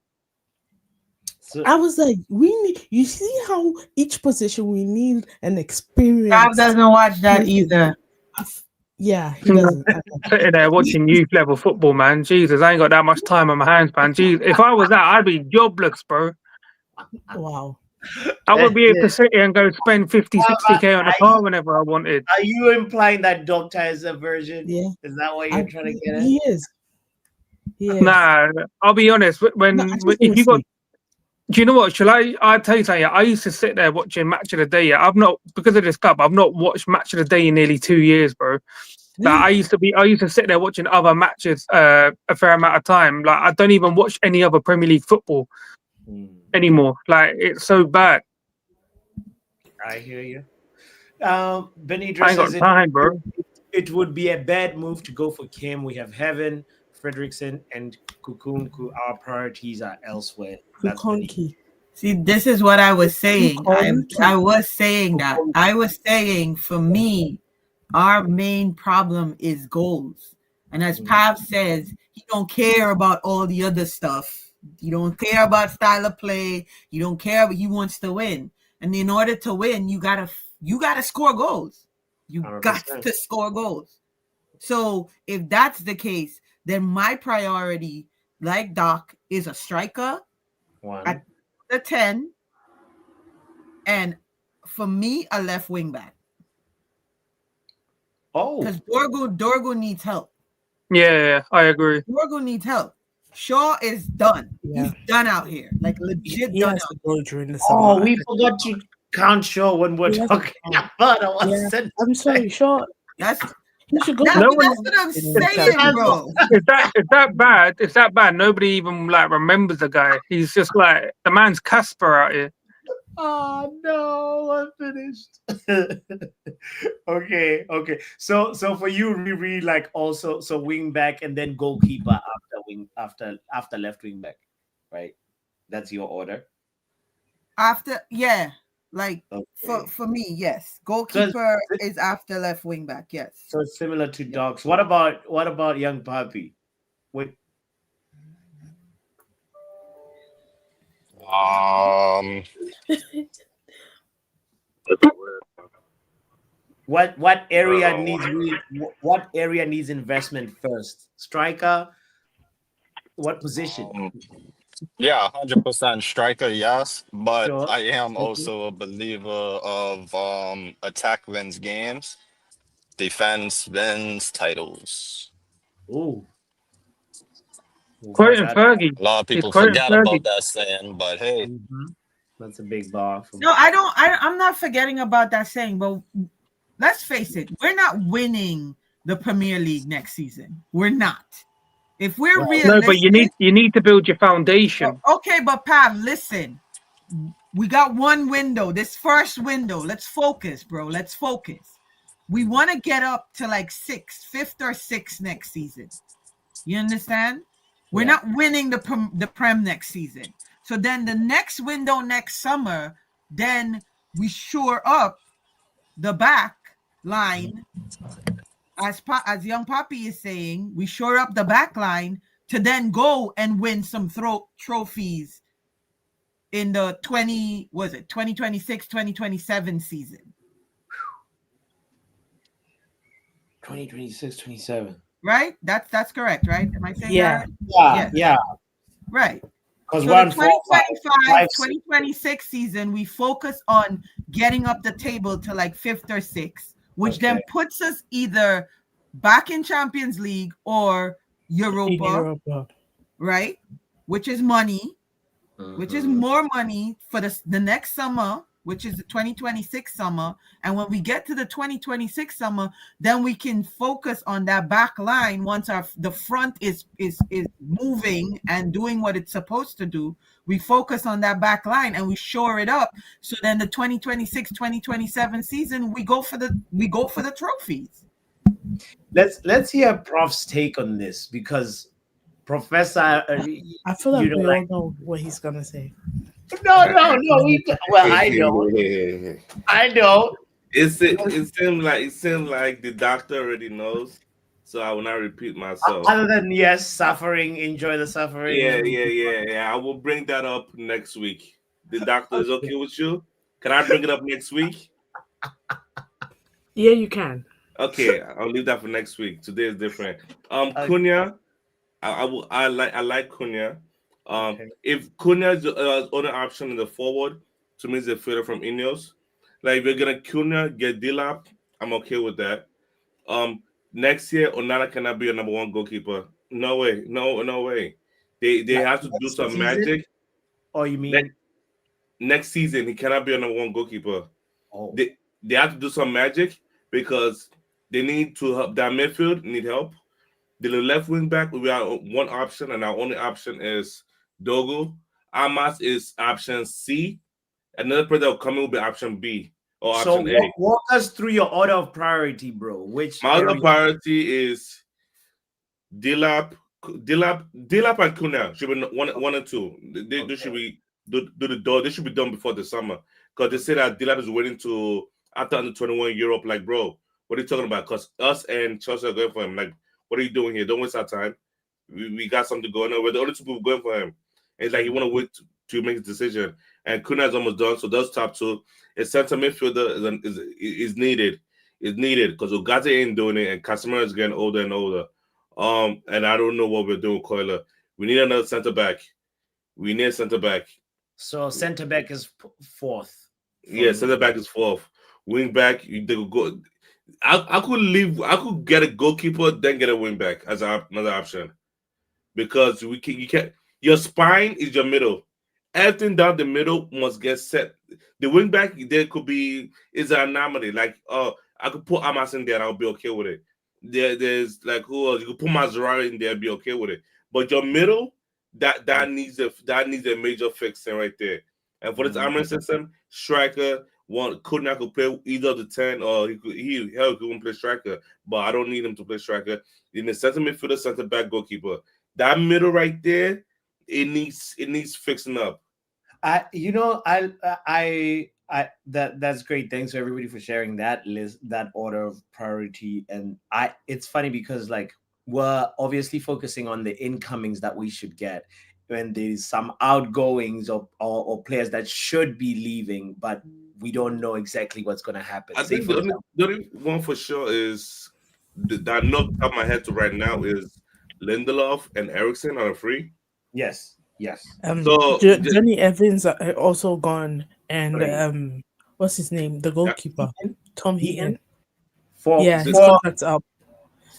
So, I was like, we need. You see how each position we need an experience. Rob doesn't watch that either. Yeah, he doesn't. Sitting there watching youth level football, man. Jesus, I ain't got that much time on my hands, man. Jeez, if I was that, I'd be jobless, bro. Wow. I would be able to sit here and go spend 50, 60K on a car whenever I wanted. Are you implying that Doctor is a virgin? Yeah. Is that what you're trying to get at? He is. Nah, I'll be honest. If you got, do you know what? I'll tell you something. I used to sit there watching Match of the Day. Yeah, because of this club, I've not watched Match of the Day in nearly 2 years, bro. Like, I used to sit there watching other matches a fair amount of time. Like, I don't even watch any other Premier League football anymore. Like, it's so bad. I hear you. I Benny ain't got time, bro. It would be a bad move to go for Kim. We have Heaven, Fredrickson, and Kukunku. Our priorities are elsewhere. See, this is what I was saying. I was saying that. I was saying, for me, our main problem is goals. And as Pav says, he don't care about all the other stuff. You don't care about style of play. You don't care, but he wants to win. And in order to win, you gotta score goals. You 100%. Got to score goals. So if that's the case, then my priority, like Doc, is a striker at the 10, and for me, a left wing back. Oh, because Dorgo needs help. Yeah, I agree. Dorgo needs help. Shaw is done. Yeah. He's done out here. Like legit he done has to go during the summer. summer. We forgot to count Shaw when we're talking about I'm sorry, Shaw. That's he should go. That's what I'm saying, bro. If that bad, nobody even like remembers the guy. He's just like the man's Casper out here. Oh no, I'm finished. Okay. So for you, Riri, like also so wing back and then goalkeeper after left wing back, right? That's your order. After, yeah, like Okay. for me, yes. So Goalkeeper is after left wing back. Yes. so it's similar to Yeah. dogs. What about young puppy? What Um, what area needs what area needs investment first? Striker? What position? yeah, 100% striker, yes, but Sure. I am Okay. also a believer of attack wins games, defense wins titles. Oh, Quoting that Fergie. A lot of He's people quoting forget about Fergie. that saying, but hey, that's a big bar from No, I don't. I'm not forgetting about that saying, but let's face it, we're not winning the Premier League next season. We're not. If we're well, No, but realistic, you need to build your foundation. okay, but Pav, listen. We got one window, this first window. Let's focus, bro. Let's focus. We want to get up to like fifth or sixth next season. You understand? We're Yeah. not winning the Prem next season. So then the next window next summer, then we shore up the back line. As young Poppy is saying, we shore up the back line to then go and win some trophies in the 2026 2027 season. 2026, 27. Right? That's correct, right? Am I saying Yeah. that? Yeah, Yes. yeah. Right. Because So we're the on 4-5. 2025 2026 season, we focus on getting up the table to like fifth or sixth, which then puts us either back in Champions League or In Europa, Europa. right? Which is money, which is more money for the next summer, which is the 2026 summer. And when we get to the 2026 summer, then we can focus on that back line once the front is moving and doing what it's supposed to do. We focus on that back line and we shore it up. So then the 2026 2027 season, we go for the trophies. Let's hear Prof's take on this because Professor, I feel like we like, all know what he's gonna say. no. Well, I know. It seemed like the doctor already knows, so I will not repeat myself. Other than yes, suffering, enjoy the suffering. Yeah. I will bring that up next week. The doctor is okay with you? Can I bring it up next week? Yeah, you can. Okay, I'll leave that for next week. Today is different. Cunha, I like Cunha. If Cunha is the only option in the forward, to me, is a fielder from Ineos. Like if you're gonna Cunha get Dilap, I'm okay with that. Next year Onana cannot be a number one goalkeeper. No way, no way. They have to do some magic. Or you mean next season he cannot be a number one goalkeeper. Oh. They have to do some magic because they need to help that midfield need help. The left wing back we are one option, and our only option is Dogo. Amas is option C. Another player that will come in will be option B or so option A. walk us through your order of priority, bro. Which My other priority is Dilap and Cunha should be one and two. They should be they should be done before the summer because they say that Dilap is waiting to after under 21 Europe. Like, bro, what are you talking about? Because us and Chelsea are going for him. Like, what are you doing here? Don't waste our time. We got something going on. We're the only two people going for him. And it's like you want to wait to make a decision. And Cunha is almost done, so those top two. A center midfielder is needed. Is needed because Ugarte ain't doing it, and Casemiro is getting older and older. And I don't know what we're doing, Coiler. We need another center back. We need a center back. So center back is fourth. Yeah, center back is fourth. Wing back, they could go. I could leave. I could get a goalkeeper, then get a wing back as another option, because you can't. Your spine is your middle. Everything down the middle must get set. The wing back there could be is an anomaly. Like, I could put Amas in there and I'll be okay with it. There's like who else? You could put Maserati in there and be okay with it. But your middle, that needs a major fixing right there. And for this Amarin system, striker Cunha could play either of the 10 or he could play striker, but I don't need him to play striker. In the center midfielder, center back, goalkeeper. That middle right there, it needs fixing up. That's great. Thanks to everybody for sharing that list, that order of priority. And it's funny because like we're obviously focusing on the incomings that we should get when there's some outgoings or players that should be leaving, but we don't know exactly what's going to happen. I think the only one for sure is that I know off my head to right now is Lindelof and Eriksson are free. Yes. So Johnny Evans are also gone, and what's his name? The goalkeeper, Tom Heaton. His contract's up.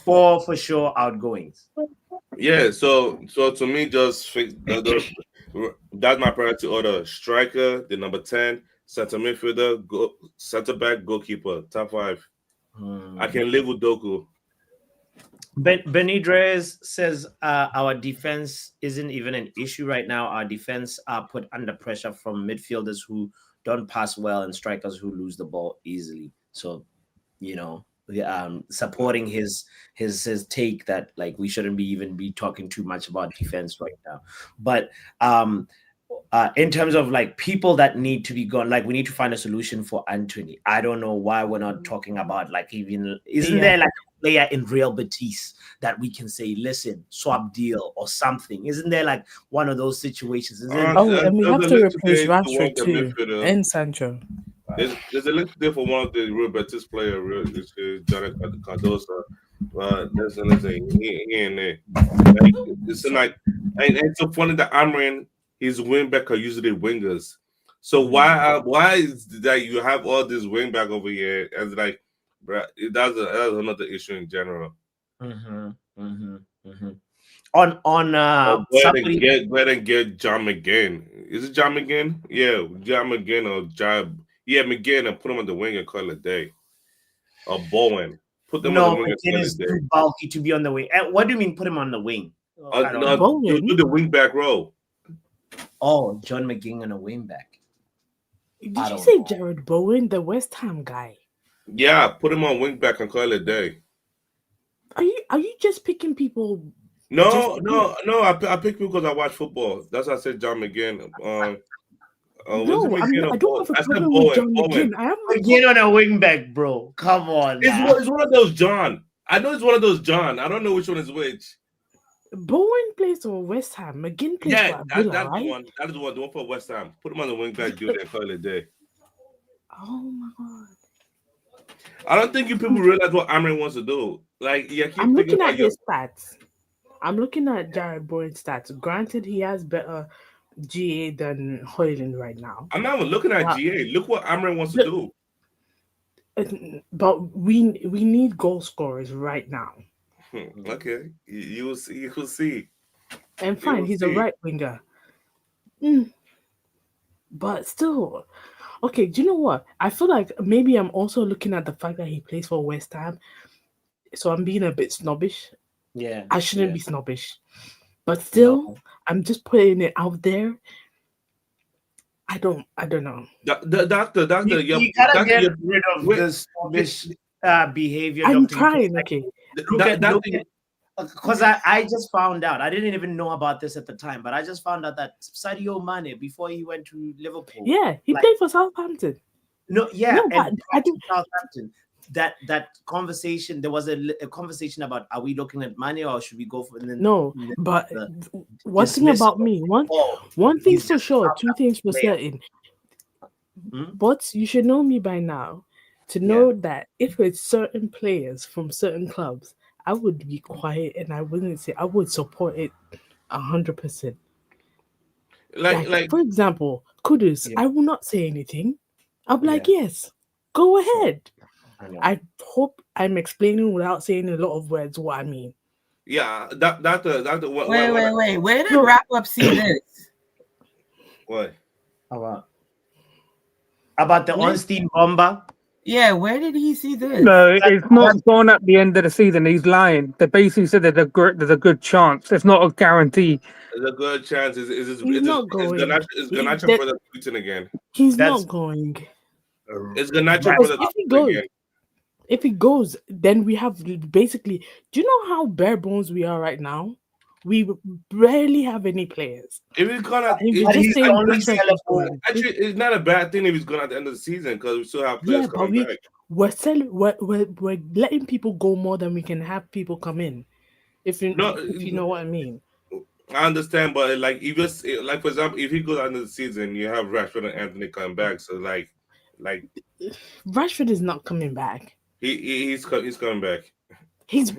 For sure outgoings. Yeah, so to me, just fix that's my priority order: striker, the number 10, center midfielder, center back, goalkeeper, top 5. I can live with Doku. Benitez says our defense isn't even an issue right now. Our defense are put under pressure from midfielders who don't pass well and strikers who lose the ball easily. So, supporting his take that like we shouldn't be talking too much about defense right now. But in terms of like people that need to be gone, like we need to find a solution for Anthony. I don't know why we're not talking about like isn't there like a player in Real Betis that we can say, listen, swap deal or something? Isn't there like one of those situations? And we have to replace Rashford too and Sancho. There's a link there for one of the Real Betis players, Jonathan Cardoso. Listen, he ain't there. It's so funny that Amarin, his wingback are usually wingers. So why is that you have all this wingback over here? As like, bro, that's another issue in general. On go ahead and get John McGinn. Is it John McGinn? Yeah, John McGinn or John. Yeah, McGinn, and put him on the wing and call it a day. Or Bowen. Put them on the wing and call it a day. Too bulky to be on the wing. What do you mean put him on the wing? Do the wing back row. Oh, John McGinn on a wing back. Did you say Jared Bowen, the West Ham guy? Yeah, put him on wing back and call it a day. Are you just picking people? No. I picked people because I watch football. That's why I said John McGinn. I don't have a problem with John McGinn. I have McGinn on a wing back, bro. Come on. It's one of those John. I know it's one of those John. I don't know which one is which. Bowen plays for West Ham. McGinn plays for Villa, that's right? the one. That is the one for West Ham. Put him on the wing back, do that, call it a day. Oh my god. I don't think you people realize what Amarin wants to do. Like, I'm looking at his stats. I'm looking at Jared Bowen's stats. Granted, he has better GA than Højlund right now. I'm not even looking at GA. Look what Amarin wants to do. But we need goal scorers right now. Okay, you will see. You will see. And fine, he's a right winger. But still, okay. Do you know what? I feel like maybe I'm also looking at the fact that he plays for West Ham, so I'm being a bit snobbish. Yeah, I shouldn't be snobbish, but still, I'm just putting it out there. I don't know. Doctor, you gotta get rid of this snobbish behavior. I'm trying. Okay. Because I just found out, I didn't even know about this at the time, but I just found out that Sadio Mane, before he went to Liverpool, he played for Southampton. But I think Southampton. That conversation, there was a conversation about, are we looking at Mane or should we go for but one thing about me, one thing's for sure, two things for certain. But you should know me by now to know that if it's certain players from certain clubs, I would be quiet and I wouldn't say, I would support it 100%. Like for example, Kudus, I will not say anything. I'll be like, yes, go ahead. I hope I'm explaining without saying a lot of words what I mean. Yeah, Doctor. Wait. Where did wrap up see this? What? About the Ornstein bomber? Yeah, where did he see this? No, it's not gone at the end of the season. He's lying. They basically said that there's a good chance. It's not a guarantee. There's a good chance. He's not going. Is Ganacho That- brother tweeting again? He's That's- not going. Is Ganacho Right. brother If he tweeting goes, again? if he goes, then we have basically. Do you know how bare bones we are right now? We barely have any players. If he's gonna, And if if you But just he's say the only Brentford is sellable. going, actually, it's not a bad thing if he's gonna at the end of the season because we still have players yeah, but coming back. we're selling. We're letting people go more than we can have people come in. If you know what I mean. I understand, but like if you like for example, if he goes under the season, you have Rashford and Anthony coming back, so like Rashford is not coming back. he's coming back. He's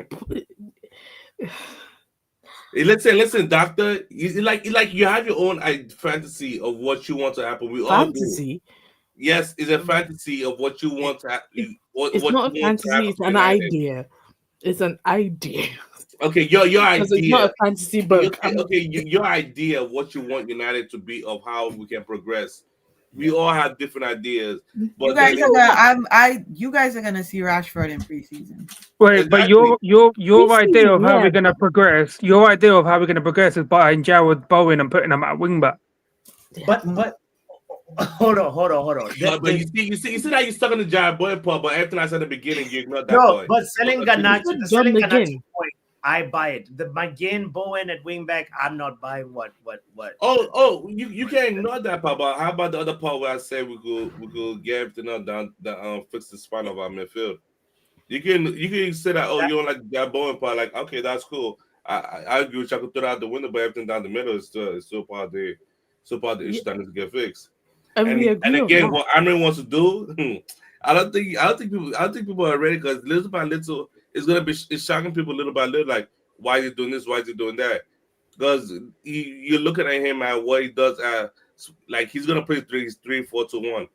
Listen, doctor. Like you have your own fantasy of what you want to happen. We all do. fantasy. Yes, it's a fantasy of what you want to happen. It's not a fantasy. It's an idea. It's an idea. Okay, your Because it's not idea. a fantasy book. Your idea of what you want United to be, of how we can progress. We all have different ideas. But You guys are gonna, you guys are gonna see Rashford in preseason. Wait, but Exactly. your idea of how Yeah, we're gonna progress, your idea of how we're gonna progress is buying Jared Bowen and putting him at wing back. But hold on. But you see that you're stuck on the giant boy part. But everything I said at the beginning, you ignored that No, point. but selling But- Garnacho, Done selling Garnacho again. point, I buy it. The McGinn, Bowen at wingback, I'm not buying what. Oh, you can't ignore that part. But how about the other part where I said we could get everything up down, fix the spine of our midfield? You can say that. Oh, you don't like that Bowen part. Like, okay, that's cool. I agree with you. I could throw it out the window, but everything down the middle is still part of the issue that needs to get fixed. And we agree. And on again, that. what Amrin wants to do, I don't think people are ready because little by little it's shocking people little by little. Like, why is he doing this? Why is he doing that? Because you're looking at him at what he does. Like he's gonna play 3-4-2-1.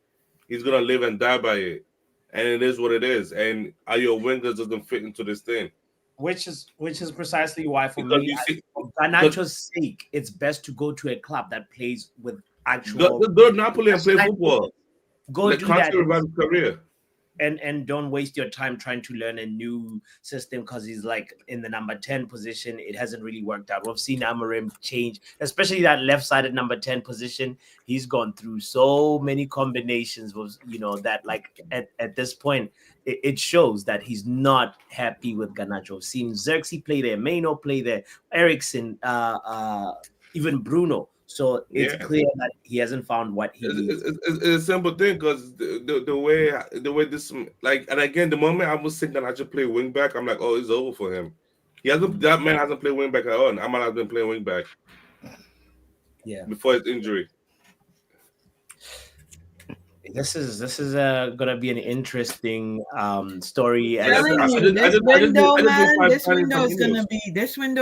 He's gonna live and die by it, and it is what it is. And your wingers doesn't fit into this thing. Which is precisely why for Because me, you see- for Garnacho's sake, it's best to go to a club that plays with actual. Go to Napoli and play football. Go Let do Conte that. revive his career. And don't waste your time trying to learn a new system because he's like in the number 10 position. It hasn't really worked out. We've seen Amorim change, especially that left-sided number 10 position. He's gone through so many combinations with, that like at this point, it shows that he's not happy with Garnacho. We've seen Xerxes play there, Maino play there, Ericsson, even Bruno. So it's clear that he hasn't found what he needs. It's a simple thing because the way this like, and again, the moment I was thinking I should play wing back, I'm like, oh, it's over for him. That man hasn't played wing back at all. And Ahmad has been playing wing back. Yeah. Before his injury. This is gonna be an interesting story. This window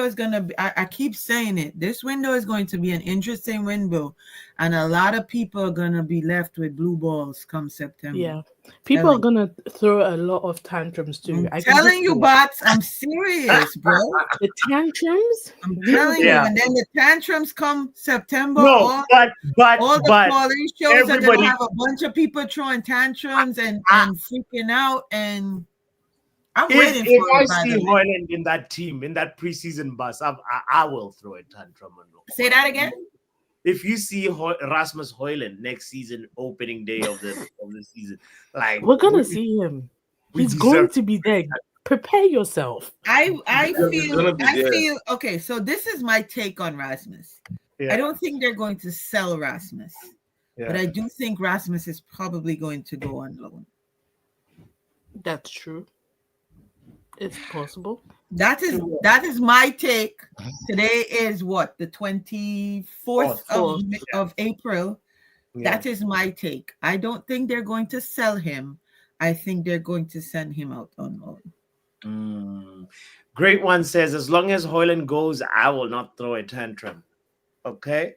is gonna be. I keep saying it. This window is going to be an interesting window, and a lot of people are gonna be left with blue balls come September. Yeah, people are gonna throw a lot of tantrums too. I'm telling you, bots. I'm serious, bro. The tantrums. I'm telling you, and then the tantrums come September. No, but all the quality shows are everybody- gonna have a bunch of people throwing tantrums and freaking out, and I'm waiting If for I it. By see the way. Hoyland in that team, in that preseason bus, I will throw a tantrum. Say that again. If you see Rasmus Hoyland next season, opening day of the season, like We're gonna see him. He's going to be there. Prepare yourself. I feel okay. So this is my take on Rasmus. Yeah. I don't think they're going to sell Rasmus, but I do think Rasmus is probably going to go on loan. That's true. It's possible. That is my take. Today is what, the 24th of April. Yeah. That is my take. I don't think they're going to sell him. I think they're going to send him out on loan. Great One says, as long as Hoyland goes, I will not throw a tantrum. Okay.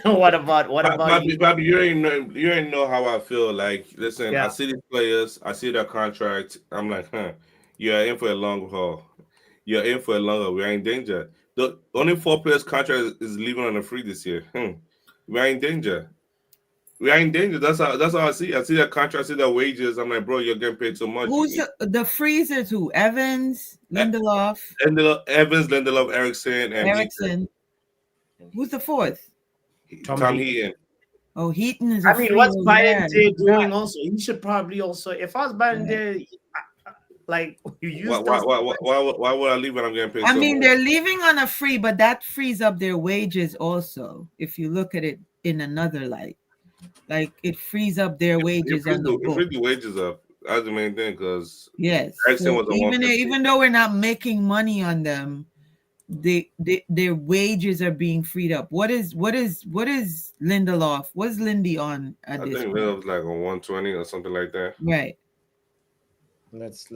what about you? Bobby, you ain't know how I feel. Like, listen, Yeah. I see these players, I see their contract. I'm like, you're in for a long haul. You're in for a long haul. We are in danger. The only 4 players' contract is leaving on a free this year. We are in danger. We are in danger. That's how I see. I see that contract, I see that wages. I'm like, bro, you're getting paid too much. Who's the freezer to Evans, Lindelof, Evans, Lindelof, Erickson, and Erickson. Who's the fourth? Tom Heaton. Oh, Heaton is. I mean, what's Min-jae doing? Also, he should probably also. If I was Min-jae, like you use why would I leave when I'm getting paid? I mean, they're leaving on a free, but that frees up their wages also. If you look at it in another light, like it frees up their wages on the book. Free the wages up. That's the main thing, because yes, so even though we're not making money on them, their wages are being freed up. What is Lindelof? What's Lindy on at I this think Lindelof's like on 120 or something like that. Right. Let's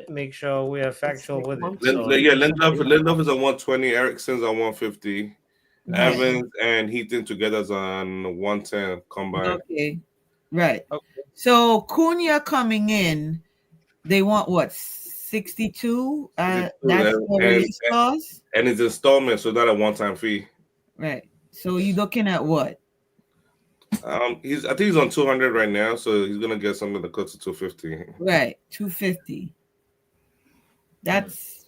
make sure we are factual with it. Lindelof is on 120. Erickson's on 150. Right. Evans and Heaton together is on 110 combined. Okay. Right. Okay. So Cunha coming in, they want what? 62? That's the release clause? And it's installment, so not a one-time fee. Right. So you're looking at what? I think he's on 200 right now, so he's gonna get something that close to 250. Right, 250. That's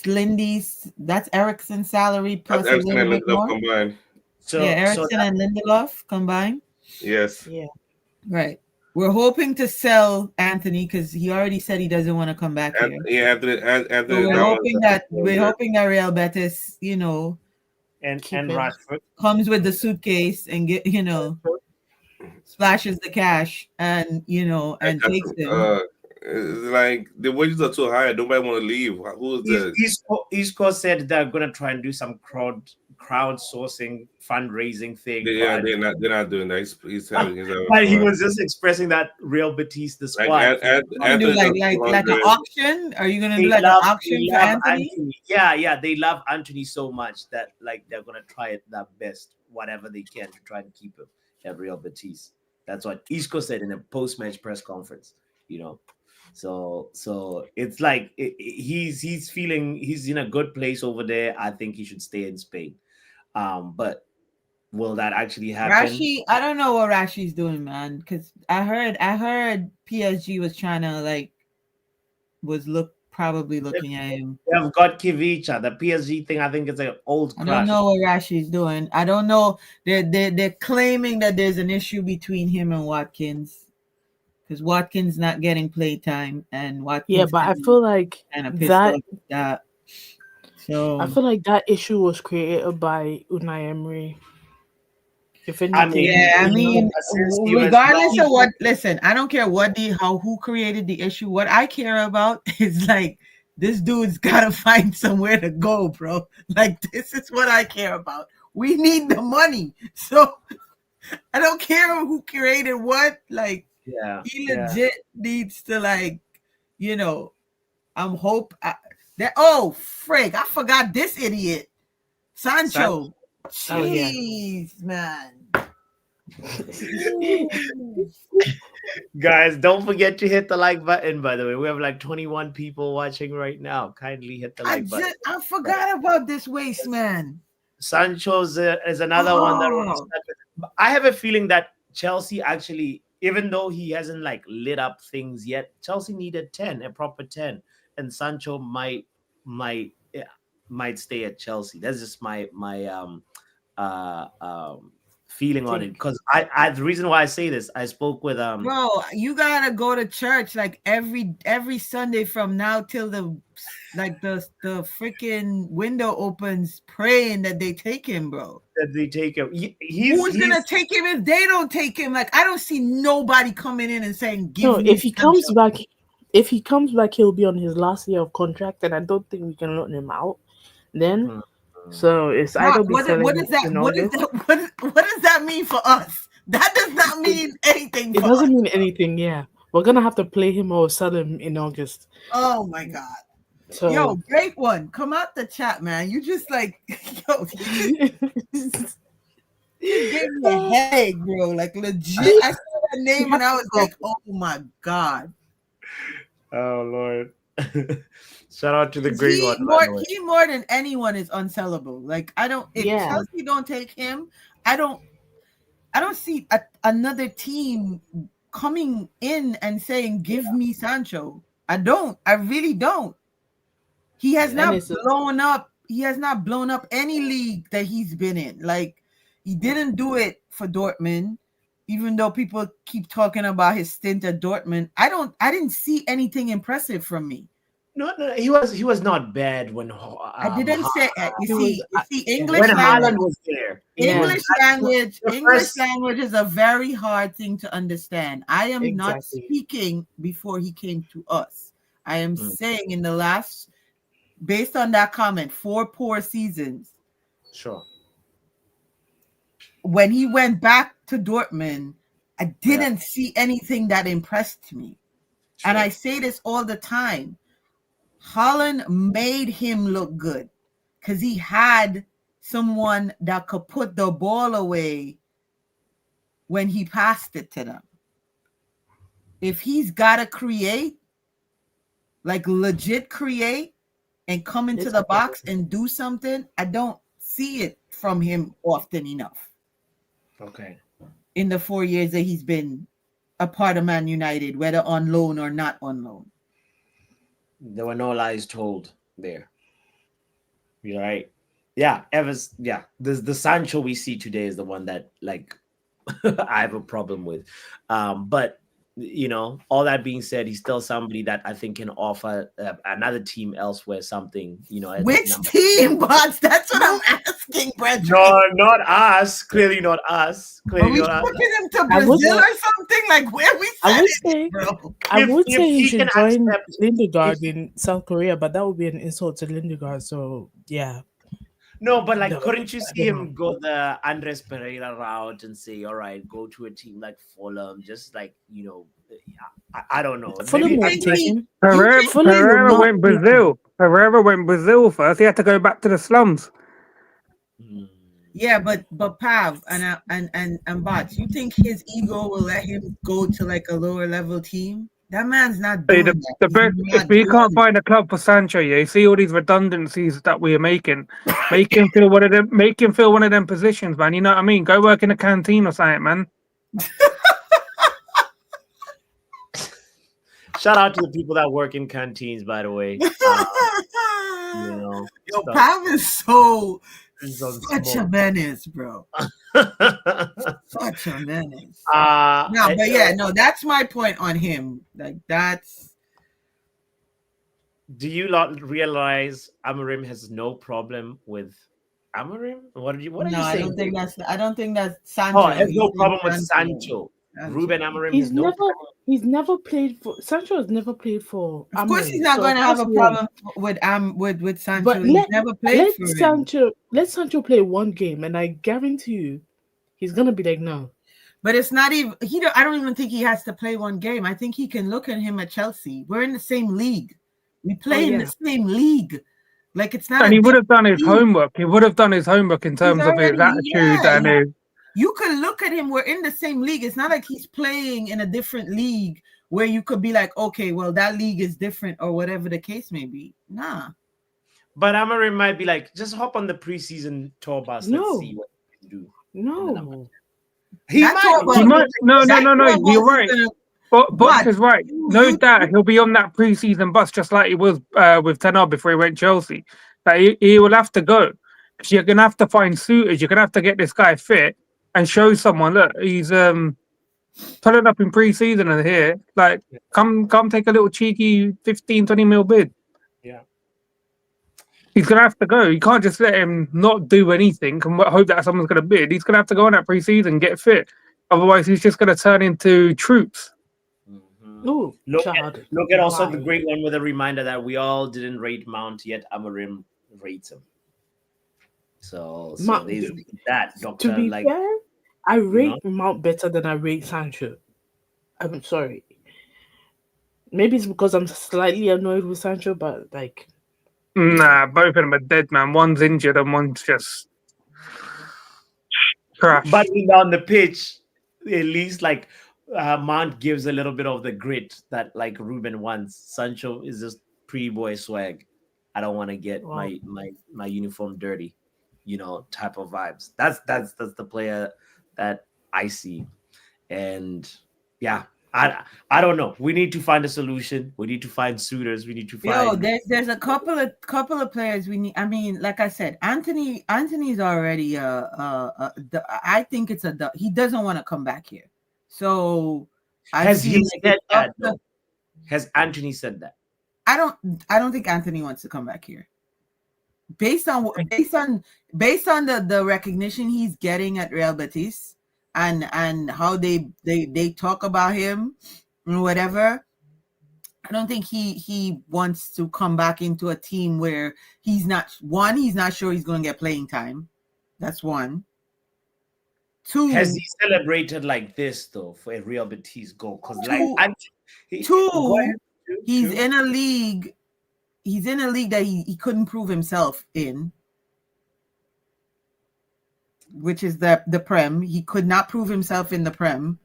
Lindy's. That's Erickson's salary plus a little bit more. Combined. So Erickson and Lindelof combined. Yes. Yeah. Right. We're hoping to sell Anthony because he already said he doesn't want to come back here. Yeah, Anthony. So we're hoping that Real Betis, and Rashford comes with the suitcase and splashes the cash and takes them. It's like the wages are too high. Nobody want to leave. Who is this? East Coast said they're gonna try and do some crowdsourcing fundraising thing. Yeah, they're not doing that. He's having his own. But he was just expressing that Real Betis the squad. Like an auction? Are you gonna do like an auction for Anthony? Yeah, they love Anthony so much that like they're gonna try it their best, whatever they can to try and keep him at Real Betis. That's what Isco said in a post-match press conference. So it's like he's feeling he's in a good place over there. I think he should stay in Spain. But will that actually happen? Rashi, I don't know what Rashi's doing, man. Because I heard PSG was trying to probably looking at him. They have got Kivicha. The PSG thing, I think it's an old. I don't know what Rashi's doing. I don't know. They're claiming that there's an issue between him and Watkins. Because Watkins not getting play time and Watkins. Yeah, but I feel like that. So I feel like that issue was created by Unai Emery. If anything, regardless of what, listen, I don't care who created the issue. What I care about is like this dude's gotta find somewhere to go, bro. Like this is what I care about. We need the money, so I don't care who created what. Like. Yeah, he legit needs to I'm hope that. Oh, frig! I forgot this idiot, Sancho. Jeez, man. Guys, don't forget to hit the like button. By the way, we have like 21 people watching right now. Kindly hit the like button. I forgot about this waste, man. Sancho's is another one that I have a feeling that Chelsea actually. Even though he hasn't lit up things yet, Chelsea needed a proper 10, and Sancho might stay at Chelsea. That's just my feeling on it. Because I the reason why I say this, I spoke with Bro, you gotta go to church every Sunday from now till the freaking window opens, praying that they take him, bro. That they take him. Who's gonna take him if they don't take him? Like I don't see nobody coming in and saying, if he comes back, he'll be on his last year of contract, and I don't think we can let him out then. So it's either what does that mean for us? That does not mean anything. It doesn't mean anything. Yeah, we're gonna have to play him or sell him in August. Oh my god. So, yo, great one. Come out the chat, man. You just you gave me a headache, bro. Like legit. I saw that name and I was like, oh my god. Oh Lord. Shout out to the great one. He more than anyone is unsellable. Like I don't. If Chelsea don't take him, I I don't see another team coming in and saying, "Give me Sancho." I don't. I really don't. He has not blown up. He has not blown up any league that he's been in. Like, he didn't do it for Dortmund, even though people keep talking about his stint at Dortmund. I didn't see anything impressive from me. No, he was not bad when I didn't say. You see, English when language Haaland was there. English language is a very hard thing to understand. I am not speaking before he came to us. I am saying in the last, based on that comment, 4 poor seasons. Sure. When he went back to Dortmund, I didn't see anything that impressed me. Sure. And I say this all the time. Haaland made him look good because he had someone that could put the ball away when he passed it to them. If he's got to create, like legit create, and come into the box and do something, I don't see it from him often enough. Okay. In the 4 years that he's been a part of Man United, whether on loan or not on loan. There were no lies told there. You're right. Yeah, Evers. Yeah, the Sancho we see today is the one that like I have a problem with. But you know, all that being said, he's still somebody that I think can offer another team elsewhere something. You know, which team? But that's what I'm asking, Brent. No, not us. Clearly not us. Clearly are we not putting him to Brazil or something? Like where we? I would say he should join Lindegaard in South Korea, but that would be an insult to Lindegaard. So yeah. No, but like, couldn't you see him go the Andres Pereira route and say, "All right, go to a team like Fulham"? Just like, you know, I don't know. Fulham won't take him. Pereira went Brazil. Pereira went Brazil first. He had to go back to the slums. Yeah, but Pav and Bots, you think his ego will let him go to like a lower level team? That man's not doing that. If we can't find a club for Sancho, you see all these redundancies that we are making. Make him feel one of them positions, man. You know what I mean? Go work in a canteen or something, man. Shout out to the people that work in canteens, by the way. You know, Pav is such a menace, bro. Such a menace. That's my point on him. Like, that's. Do you not realize Amorim has no problem with Amorim? What are you saying? I don't think that's Sancho. Oh, has no problem with Sancho. Ruben Amorim he's never played for Sancho. Has never played for. Of course, he's not going to have a problem with Sancho. But he's never played for Sancho. Let Sancho play one game, and I guarantee you, he's gonna be like, no. But it's not even. I don't even think he has to play one game. I think he can look at him at Chelsea. We're in the same league. We play in the same league. Like, it's not. And he would have done his homework. He would have done his homework in terms of his attitude and his. You could look at him. We're in the same league. It's not like he's playing in a different league where you could be like, okay, well, that league is different or whatever the case may be. Nah. But Amorim might be like, just hop on the preseason tour bus. Let's see what you can do. No. He might. No. You're right. Box is right. No doubt he'll be on that preseason bus just like he was with Tenor before he went Chelsea. That he will have to go. Because you're going to have to find suitors. You're going to have to get this guy fit. And show someone, look, he's pulling up in pre-season and here. Like, come take a little cheeky 15, 20 mil bid. Yeah. He's going to have to go. You can't just let him not do anything and hope that someone's going to bid. He's going to have to go on that pre-season, get fit. Otherwise, he's just going to turn into troops. Mm-hmm. Ooh, look at also the great one with a reminder that we all didn't rate Mount, yet Amorim rates him. So there's that, Doctor. To be fair, I rate Mount better than I rate Sancho. I'm sorry. Maybe it's because I'm slightly annoyed with Sancho, but like. Nah, both of them are dead, man. One's injured and one's just crashed. But on the pitch, at least like Mount gives a little bit of the grit that like Ruben wants. Sancho is just pretty boy swag. I don't want to get my uniform dirty. You know, type of vibes. That's the player that I see. And yeah, I don't know. We need to find a solution. We need to find suitors. We need to find. There's a couple of players we need. I mean, like I said, Anthony's already I think it's he doesn't want to come back here. So has he said that? No. Has Anthony said that? I don't think Anthony wants to come back here. Based on the recognition he's getting at Real Betis and how they talk about him and whatever, I don't think he wants to come back into a team where he's not sure he's going to get playing time. That's one. Two. Has he celebrated like this though for a Real Betis goal? Because he's in a league. He's in a league that he couldn't prove himself in, which is the Prem. He could not prove himself in the Prem.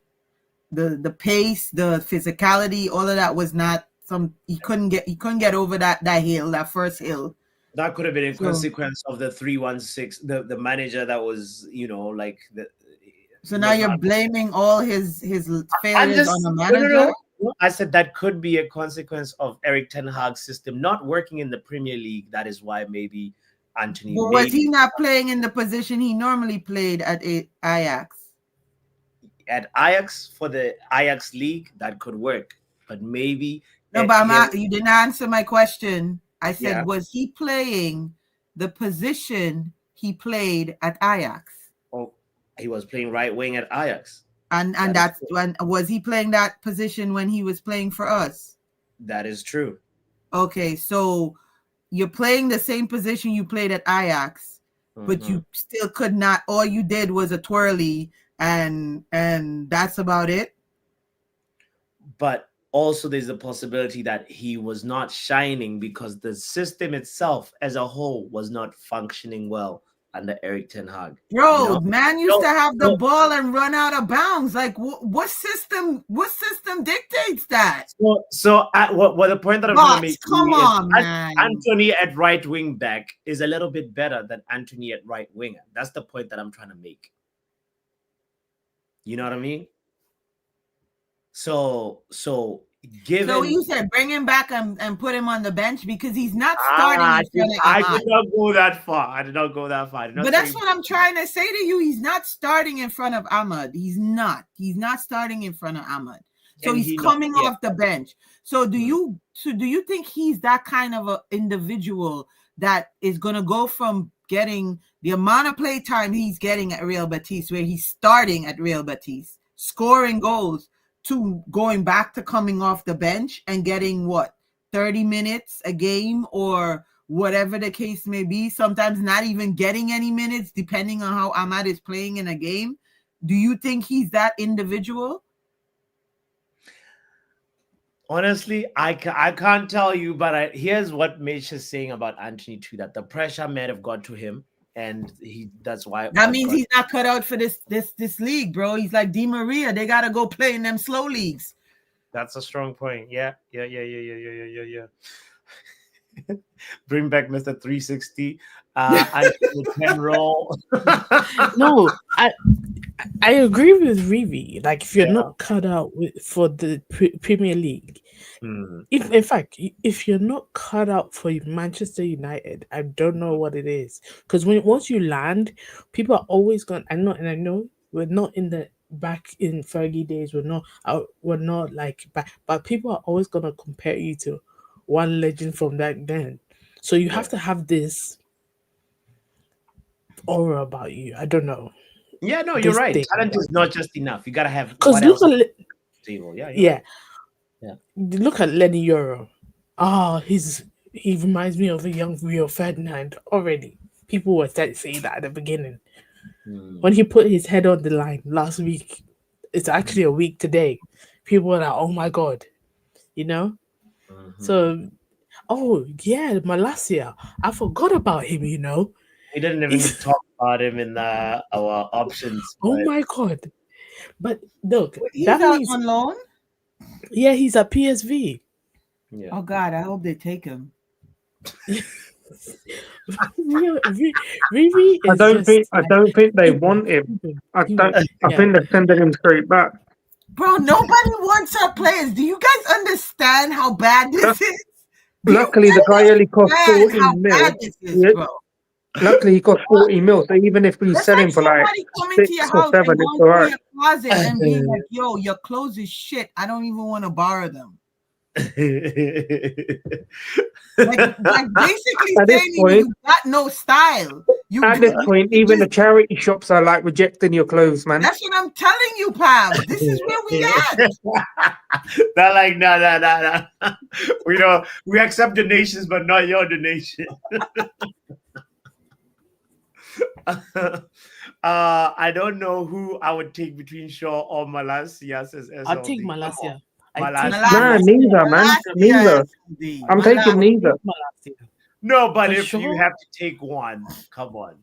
The pace, the physicality, all of that was not he couldn't get over that hill, that first hill. That could have been a consequence of the 316, the manager that was, like the. So now you're blaming all his failures on the manager? No. I said that could be a consequence of Erik ten Hag's system not working in the Premier League. That is why maybe Anthony. Well, was he not playing in the position he normally played at Ajax? At Ajax, for the Ajax League, that could work. But maybe. No, but you didn't answer my question. I said, was he playing the position he played at Ajax? Oh, he was playing right wing at Ajax. And that's when was he playing that position when he was playing for us? That is true. Okay, so you're playing the same position you played at Ajax, but you still could not. All you did was a twirly, and that's about it. But also, there's a possibility that he was not shining because the system itself, as a whole, was not functioning well under Erik ten Hag. Bro, man used to have the ball and run out of bounds. Like what system dictates that? So the point that I'm trying to make is man. Anthony at right wing back is a little bit better than Anthony at right winger. That's the point that I'm trying to make. You know what I mean? So you said bring him back and put him on the bench because he's not starting. I did not go that far. But that's what I'm trying to say to you. He's not starting in front of Ahmad. He's not starting in front of Ahmad. So he's coming off the bench. So do you think he's that kind of an individual that is going to go from getting the amount of play time he's getting at Real Betis, where he's starting at Real Betis, scoring goals, to going back to coming off the bench and getting 30 minutes a game or whatever the case may be, sometimes not even getting any minutes depending on how Ahmad is playing in a game? Do you think he's that individual? Honestly, I can't tell you, but here's what Mitch is saying about Anthony too, that the pressure may have got to him. And that's why that means he's not cut out for this league, bro. He's like Di Maria. They gotta go play in them slow leagues. That's a strong point. Yeah. Bring back Mr. 360. And the 10 roll. No, I agree with Rivi. Like, if you're not cut out for the Premier League, if you're not cut out for Manchester United, I don't know what it is. Because once you land, people are always going. I know we're not in the back in Fergie days. We're not like back, but people are always gonna compare you to one legend from back then. So you have to have this aura about you. I don't know. Yeah, no, you're right. Talent is not just enough. You gotta have because look at table. Yeah. Look at Lenny Euro. He reminds me of a young Rio Ferdinand already. People were saying that at the beginning. When he put his head on the line last week, it's actually a week today. People were like, "Oh my god," you know. So, Malacia, I forgot about him. You know, we didn't even talk about him in our options. Oh my god! But look, he's out on loan. Yeah, he's at PSV. Yeah. Oh God, I hope they take him. Riri I is don't think just I like don't think they Cuban, want him. Cuban, I Cuban. don't. I Yeah. think they're sending him straight back. Bro, nobody wants our players. Do you guys understand how bad this is? Do you Luckily, the guy only cost understand how 14 mil. bad this is, Yeah, bro? luckily, he cost 40 mil. So even if we That's sell like him for like somebody coming to 6 your or house 7, and it's going all through right. your closet and being like, yo, your clothes is shit. I don't even want to borrow them. Like basically At this saying point, you got no style. at this point, even the charity shops are like rejecting your clothes, man. That's what I'm telling you, Pam. This is where we at. They're like, no. We accept donations, but not your donation. I don't know who I would take between Shaw or Malasia, says SLD. I'll take Malasia. Nah, neither, man. Neither. I'm taking neither. No, but For if you sure. have to take one, come on.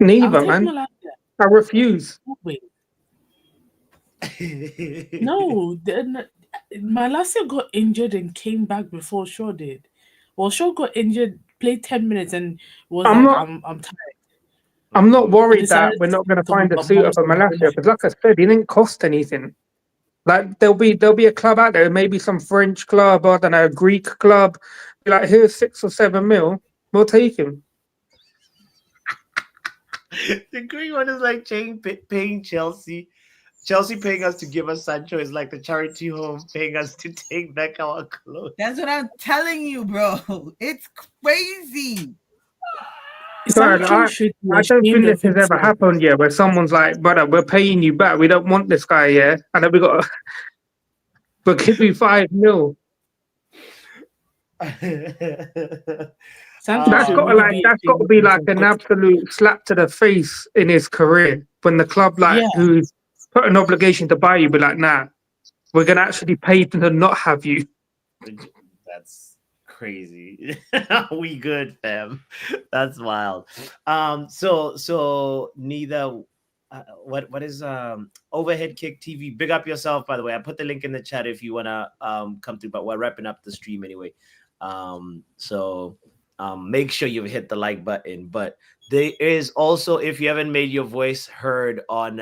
Neither, I'll take man. Malasia. I refuse. No way. No, Malasia got injured and came back before Shaw did. Well, Shaw got injured, played 10 minutes, and was I'm like, not- I'm tired. I'm not worried decided that we're not going to to find a move suitor on for to the Malasia because, like I said, he didn't cost anything. Like there'll be a club out there, maybe some French club, I don't know, a Greek club. Be like, here's 6 or 7 mil, we'll take him. The green one is like paying Chelsea. Chelsea paying us to give us Sancho is like the charity home paying us to take back our clothes. That's what I'm telling you, bro. It's crazy. Right, I don't think this has ever happened yet where someone's like, brother, we're paying you back. We don't want this guy, yeah? And then we'll give you 5 mil. That's got to be like an absolute slap to the face in his career when the club who's put an obligation to buy you be like, nah, we're gonna actually pay to not have you. That's crazy. We good, fam. That's wild. So neither what is Overhead Kick TV? Big up yourself, by the way. I put the link in the chat if you wanna come through, but we're wrapping up the stream anyway. Make sure you hit the like button. But there is also, if you haven't made your voice heard on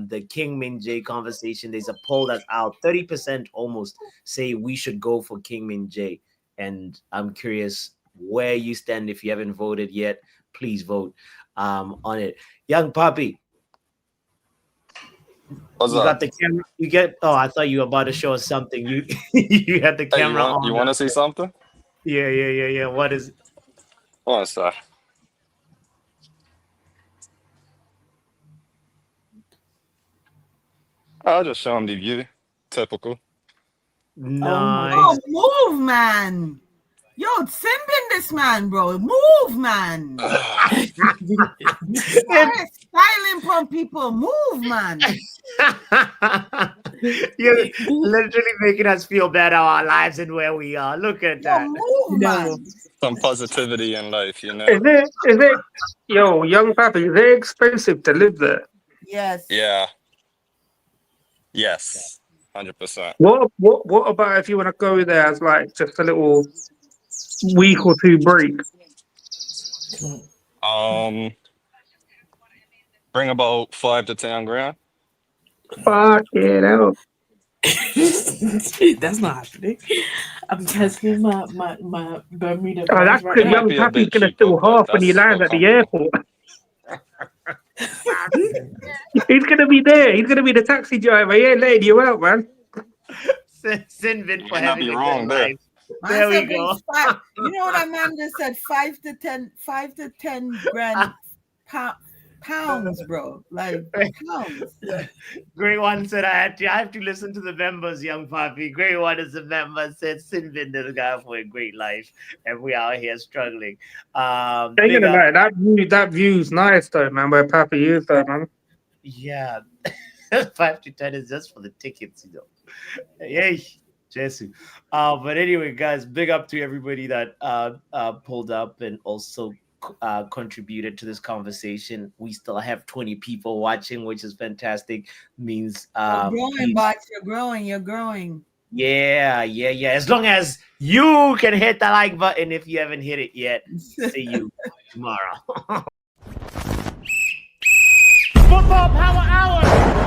the King Min-jae conversation, there's a poll that's out. 30% almost say we should go for King Min-jae. And I'm curious where you stand. If you haven't voted yet, please vote on it. Young Poppy. What's you up? got the camera. I thought you were about to show us something. You had the camera on. You want to see something? Yeah. What is it? One sec. I'll just show him the view. Typical. Nice. Oh, move, man. Yo, Simbin this man, bro. Move, man. Styling from people. Move, man. You're literally making us feel bad about our lives and where we are. Look at that. Move, man. Some positivity in life, you know. Is it yo, young pappy, is it expensive to live there? Yes. Yeah. Yes. 100%. What about if you want to go there as like just a little week or two break? Bring about 5 to 10 grand. Fuck it out. That's not happening. I'm testing my Bermuda. Oh, that's because young pappy's gonna steal half when he lands at the airport. He's gonna be there. He's gonna be the taxi driver. Yeah, letting you out, man. Sinbin for not having be a wrong good there. life. There we go. You know what Amanda said? 5 to 10 grand pounds, bro. Like pounds. Great one said I have to listen to the members, young Papi. Great one is a member said Sinbin is a guy for a great life, and we out here struggling. Ain't gonna lie, that view's nice though, man. Where Pappy is though, man. Yeah, 5 to 10 is just for the tickets, you know. Yay, Jesu. But anyway, guys, big up to everybody that pulled up and also contributed to this conversation. We still have 20 people watching, which is fantastic. Means you're growing, bots. You're growing. Yeah. As long as you can hit the like button if you haven't hit it yet. See you tomorrow. Football Power Hour.